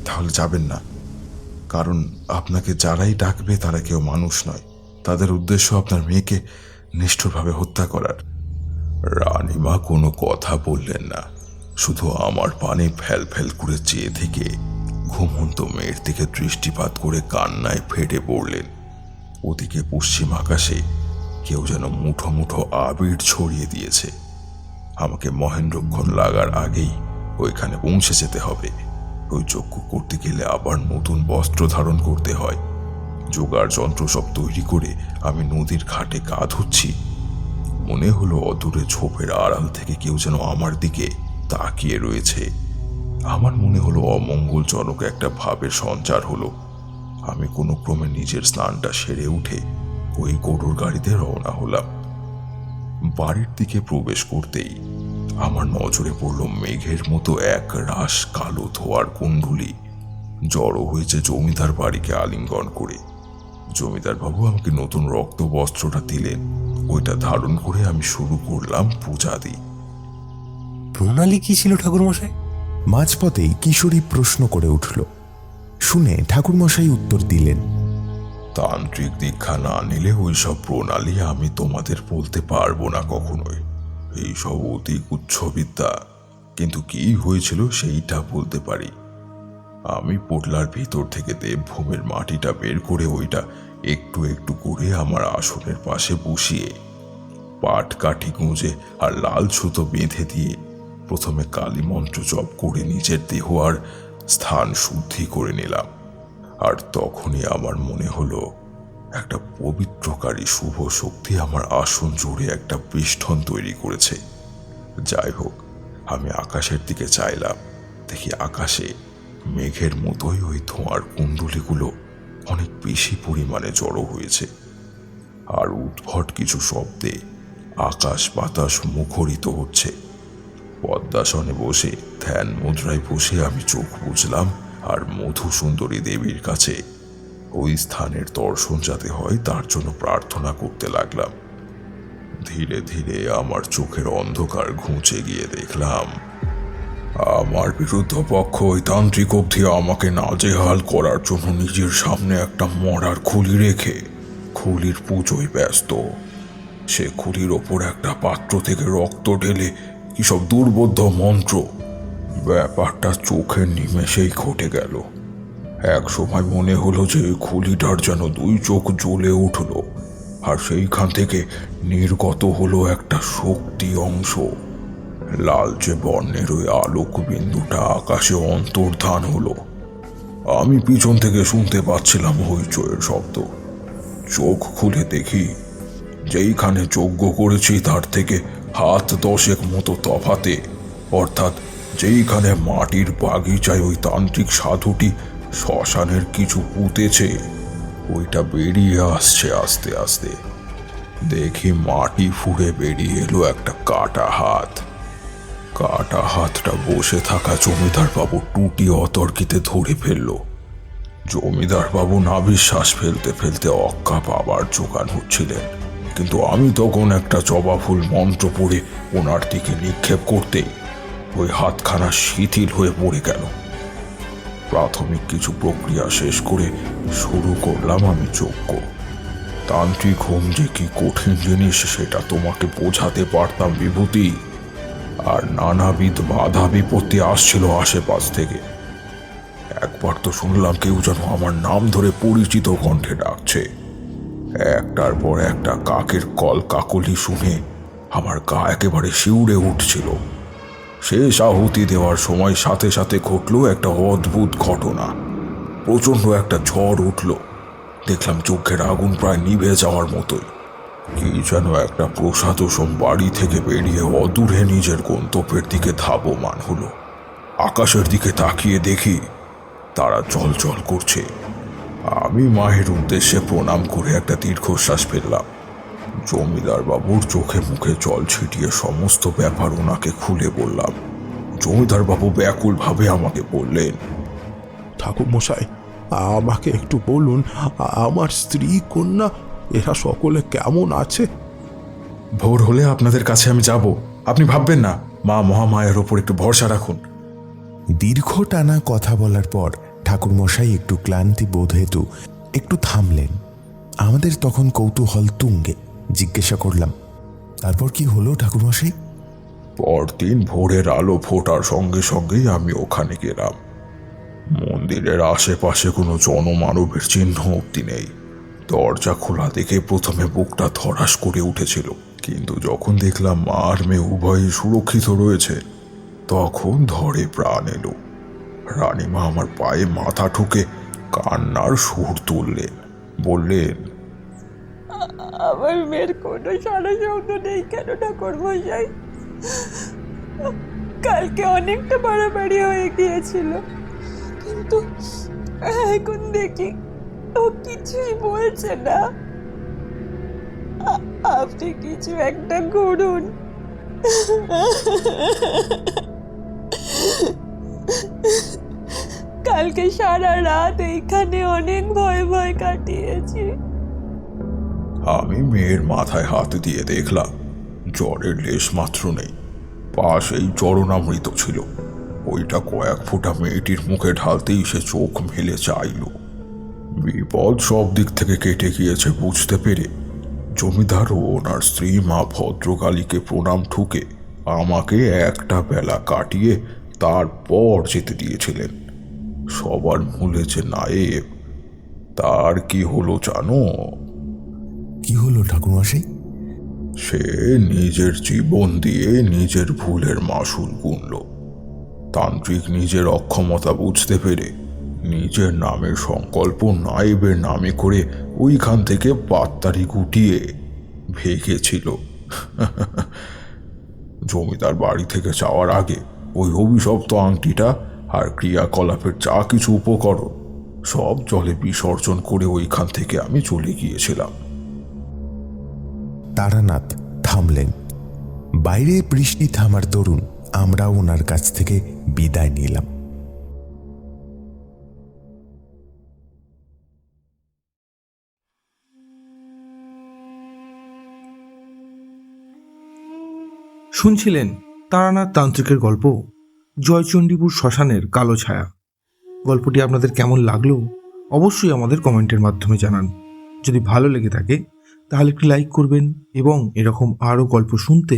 তাহলে যাবেন না, কারণ আপনাকে যারাই ডাকবে তারা কেউ মানুষ নয়। তাদের উদ্দেশ্য আপনার মেয়েকে নিষ্ঠুরভাবে হত্যা করার। রানীমা কোনো কথা বললেন না, শুধু আমার পানে ফেল ফেল করে চেয়ে থেকে ঘুমন্ত মেয়ের দিকে দৃষ্টিপাত করে কান্নায় ফেটে পড়লেন। ওদিকে পশ্চিম আকাশে কেউ যেন মুঠো মুঠো আবির ছড়িয়ে দিয়েছে। আমাকে মহেন্দ্রক্ষণ লাগার আগেই ওইখানে পৌঁছে যেতে হবে। ওই যজ্ঞ করতে গেলে আবার নতুন বস্ত্র ধারণ করতে হয়। জোগাড় যন্ত্র সব তৈরি করে আমি নদীর ঘাটে গা ধুচ্ছি। মনে হলো অদূরে ঝোপের আড়াল থেকে কেউ যেন আমার দিকে তাকিয়ে রয়েছে। আমার মনে হলো অমঙ্গলজনক একটা ভাবের সঞ্চার হলো। আমি কোনো ক্রমে নিজের স্নানটা সেরে উঠে ওই গরুর গাড়িতে রওনা হলাম। বাড়ির দিকে প্রবেশ করতেই আমার নজরে পড়ল মেঘের মতো এক রাশ কালো ধোয়ার কুণ্ডুলি জড়ো হয়েছে জমিদার বাড়িকে আলিঙ্গন করে। জমিদার বাবু আমাকে নতুন রক্ত বস্ত্রটা দিলেন। ওইটা ধারণ করে আমি শুরু করলাম পূজাদি। প্রণালী কি ছিল ঠাকুরমশাই? মাঝপথেই কিশোরী প্রশ্ন করে উঠল। শুনে ঠাকুরমশাই উত্তর দিলেন, তান্ত্রিক দীক্ষা না নিলে ওইসব প্রণালী আমি তোমাদের বলতে পারবো না কখনোই। এইসব অতি উচ্চবিদ্যা, কিন্তু কি হয়েছিল সেইটা বলতে পারি। আমি পোটলার ভিতর থেকে দেবভূমির মাটিটা বের করে ওইটা একটু একটু করে আমার আসনের পাশে বসিয়ে পাট কাঠি গুঁজে আর লাল সুতো বেঁধে দিয়ে প্রথমে কালী মন্ত্র জপ করে নিজের দেহ আর স্থান শুদ্ধি করে নিলাম। আর তখনই আমার মনে হলো একটা পবিত্রকারী শুভ শক্তি আমার আসন জুড়ে একটা বেষ্টন তৈরি করেছে। যাই হোক, আমি আকাশের দিকে চাইলাম। দেখি আকাশে মেঘের মতোই ওই ধোঁয়ার কুণ্ডলীগুলো অনেক বেশি পরিমাণে জড়ো হয়েছে। আর উদ্ভট কিছু শব্দে আকাশ বাতাস মুখরিত হচ্ছে। পদ্মাসনে বসে ধ্যান মুদ্রায় বসে আমি চোখ বুঝলাম আর মধুসুন্দরী দেবীর কাছে ওই স্থানের দর্শন যাতে হয় তার জন্য প্রার্থনা করতে লাগলাম। ধীরে ধীরে আমার চোখের অন্ধকার ঘুঁচে গিয়ে দেখলাম আমার বিরুদ্ধ পক্ষ ওই তান্ত্রিক অবধি আমাকে নাজেহাল করার জন্য নিজের সামনে একটা মরার খুলি রেখে খুলির পুজোয় ব্যস্ত। সে খুলির ওপর একটা পাত্র থেকে রক্ত ঢেলে কি সব দুর্বোধ্য মন্ত্র। ব্যাপারটা চোখের নিমেষেই ঘটে গেল। এক সময় মনে হলো যে খুলিটার যেন দুই চোখ জ্বলে উঠল, আর সেইখান থেকে নির্গত হলো একটা শক্তি অংশ। লালচে বর্ণের ওই আলোক বিন্দুটা আকাশে অন্তর্ধান হলো। আমি পিছন থেকে শুনতে পাচ্ছিলাম হইচইয়ের শব্দ। চোখ খুলে দেখি যেইখানে যজ্ঞ করেছি তার থেকে হাত 10 মতো তফাতে, অর্থাৎ যেইখানে মাটির বাগিচায় ওই তান্ত্রিক সাধুটি শ্মশানের কিছু পুঁতেছে, ওইটা বেরিয়ে আসছে আস্তে আস্তে। দেখি মাটি ফুঁড়ে বেরিয়ে এলো একটা কাটা হাত। কাটা হাতটা বসে থাকা জমিদার বাবু টুটি অতর্কিতে ধরে ফেলল। জমিদার বাবু নাভিশ্বাস ফেলতে ফেলতে অক্কা পাবার জোগান হচ্ছিলেন, কিন্তু আমি তখন একটা জবা ফুল মন্ত্র পড়ে ওনার দিকে নিক্ষেপ করতেই ওই হাতখানা শিথিল হয়ে পড়ে গেল। প্রাথমিক কিছু প্রক্রিয়া শেষ করে শুরু করলাম আমি যজ্ঞ। তান্ত্রিক হোম যে কি কঠিন জিনিস সেটা তোমাকে বোঝাতে পারতাম বিভূতি। আর নানাবিধ বাধা বিপত্তি আসছিল আশেপাশ থেকে। একবার তো শুনলাম কেউ যেন আমার নাম ধরে পরিচিত কণ্ঠে ডাকছে। একটার পর একটা কাকের কল কাকলি শুনে আমার গা একেবারে শিউরে উঠছিল। শেষ আহুতি দেওয়ার সময় সাথে সাথে ঘটল একটা অদ্ভুত ঘটনা। প্রচণ্ড একটা ঝড় উঠল। দেখলাম চোখের আগুন প্রায় নিভে যাওয়ার মতোই। কি যেন একটা প্রসাদোষম বাড়ি থেকে বেরিয়ে অদূরে নিজের গন্তব্যের দিকে ধাবমান হলো। আকাশের দিকে তাকিয়ে দেখি তারা চলচল করছে। আমি মায়ের উদ্দেশ্যে প্রণাম করে একটা দীর্ঘশ্বাস ফেললাম। জমিদার বাবুর চোখে মুখে জল ছিটিয়ে সমস্ত ব্যাপার ওনাকে খুলে বললাম। জমিদার বাবু ব্যাকুলভাবে আমাকে বললেন, ঠাকুর মশাই, আমাকে একটু বলুন, আমার স্ত্রী কন্যা এরা সকলে কেমন আছে? ভোর হলে আপনাদের কাছে আমি যাব, আপনি ভাববেন না। মা মহামায়ের ওপর একটু ভরসা রাখুন। দীর্ঘ টানা কথা বলার পর ঠাকুরমশাই একটু ক্লান্তি বোধ হেতু একটু থামলেন। আমাদের তখন কৌতূহল তুঙ্গে। জিজ্ঞাসা করলাম, তারপর কি হলো ঠাকুরমশাই? পরদিন ভোরের আলো ফোটার সঙ্গে সঙ্গেই আমি ওখানে গেলাম। মন্দিরের আশেপাশে কোনো জনমানবের চিহ্ন অব্দি নেই। দরজা খোলা দেখে প্রথমে বুকটা ধড়াস করে উঠেছিল, কিন্তু যখন দেখলাম মা আর মেয়ে উভয়ই সুরক্ষিত রয়েছে তখন ধরে প্রাণ এলো। রানীমা আমার পায়ে মাথা ঠুকে কান্নার সুর তুললেন, বললেন, আমার মেয়ের কোনো সারা শব্দ নেই কেন ঠাকুরমশাই? কালকে অনেকটা বাড়াবাড়ি হয়ে গিয়েছিল, কিন্তু এখন দেখি ও কিছুই বলছে না। আপনি কিছু একটা করুন। কালকে সারা রাত এইখানে অনেক ভয় ভয় কাটিয়েছি। আমি মেয়ের মাথায় হাত দিয়ে দেখলাম জ্বরের লেশ মাত্র নেই, পাশেই চরণামৃত ছিল। ওইটা কয়েক ফোঁটা মেয়েটির মুখে ঢালতেই সে চোখ মেলে চাইল। বিপদ সব দিক থেকে কেটে গিয়েছে বুঝতে পেরে জমিদার ও ওনার স্ত্রী মা ভদ্রকালীকে প্রণাম ঠুকে আমাকে একটা বেলা কাটিয়ে তারপর যেতে দিয়েছিলেন। সবার মূলে যে নায়েব, তার কি হলো জানো? কি হলো ঠাকুরমশাই? সে নিজের জীবন দিয়ে নিজের ভুলের মাসুল গুনল। তান্ত্রিক নিজের অক্ষমতা বুঝতে পেরে নিজের নামের সংকল্প নায়েবের নামে করে ওইখান থেকে পাত্তারি গুটিয়ে ভেগেছিল। জমিদার বাড়ি থেকে যাওয়ার আগে ওই অভিশপ্ত আংটিটা আর ক্রিয়াকলাপের যা কিছু উপকরণ সব জলে বিসর্জন করে ওইখান থেকে আমি চলে গিয়েছিলাম। তারানাথ থামলেন। বাইরে বৃষ্টি থামার দরুন আমরা ওনার কাছ থেকে বিদায় নিলাম। শুনছিলেন তারানাথ তান্ত্রিকের গল্প জয়চণ্ডীপুর শ্মশানের কালো ছায়া। গল্পটি আপনাদের কেমন লাগলো অবশ্যই আমাদের কমেন্টের মাধ্যমে জানান। যদি ভালো লেগে থাকে তাহলে একটি লাইক করবেন এবং এরকম আরও গল্প শুনতে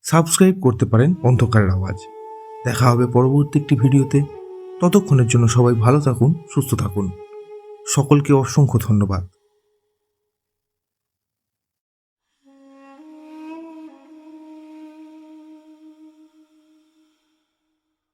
সাবস্ক্রাইব করতে পারেন অন্ধকারের আওয়াজ। দেখা হবে পরবর্তী একটি ভিডিওতে। ততক্ষণের জন্য সবাই ভালো থাকুন, সুস্থ থাকুন। সকলকে অসংখ্য ধন্যবাদ।